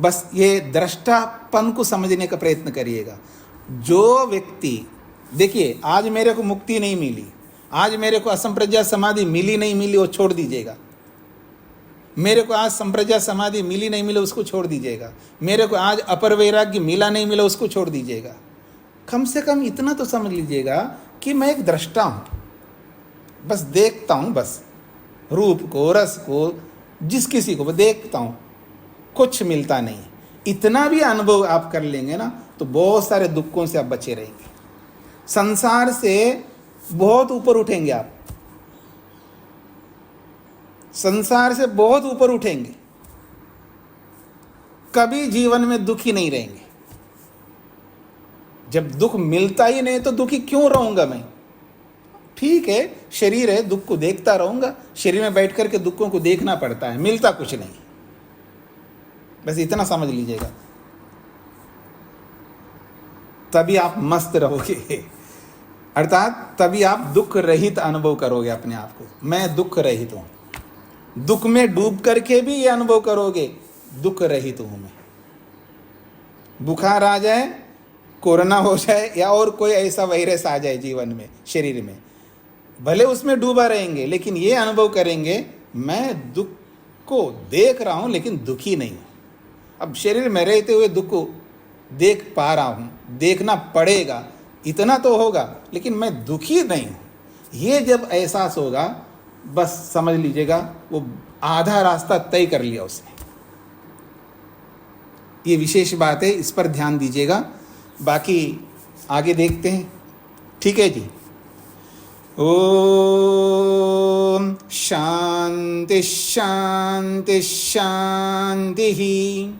बस ये दृष्टापन को समझने का प्रयत्न करिएगा। जो व्यक्ति, देखिए, आज मेरे को मुक्ति नहीं मिली, आज मेरे को असंप्रज्ञा समाधि मिली नहीं मिली वो छोड़ दीजिएगा। मेरे को आज संप्रज्ञा समाधि मिली नहीं मिली उसको छोड़ दीजिएगा। मेरे को आज अपर वैराग्य मिला नहीं मिला उसको छोड़ दीजिएगा। कम से कम इतना तो समझ लीजिएगा कि मैं एक दृष्टा हूँ, बस देखता हूँ, बस रूप को, रस को, जिस किसी को देखता हूँ, कुछ मिलता नहीं। इतना भी अनुभव आप कर लेंगे ना तो बहुत सारे दुखों से आप बचे रहेंगे। संसार से बहुत ऊपर उठेंगे आप, संसार से बहुत ऊपर उठेंगे, कभी जीवन में दुखी नहीं रहेंगे। जब दुख मिलता ही नहीं तो दुखी क्यों रहूंगा मैं? ठीक है, शरीर है, दुख को देखता रहूंगा, शरीर में बैठ करके दुखों को देखना पड़ता है, मिलता कुछ नहीं। बस इतना समझ लीजिएगा, तभी आप मस्त रहोगे, अर्थात तभी आप दुख रहित अनुभव करोगे अपने आप को। मैं दुख रहित हूं, दुख में डूब करके भी ये अनुभव करोगे, दुख रहित हूं मैं। बुखार आ जाए, कोरोना हो जाए या और कोई ऐसा वायरस आ जाए जीवन में, शरीर में, भले उसमें डूबा रहेंगे लेकिन ये अनुभव करेंगे मैं दुख को देख रहा हूं लेकिन दुखी नहीं हूं। अब शरीर में रहते हुए दुख को देख पा रहा हूं, देखना पड़ेगा, इतना तो होगा, लेकिन मैं दुखी नहीं हूं। ये जब एहसास होगा, बस समझ लीजिएगा वो आधा रास्ता तय कर लिया उसने। ये विशेष बात है, इस पर ध्यान दीजिएगा। बाकी आगे देखते हैं, ठीक है जी। ओम शांति शांति शांति।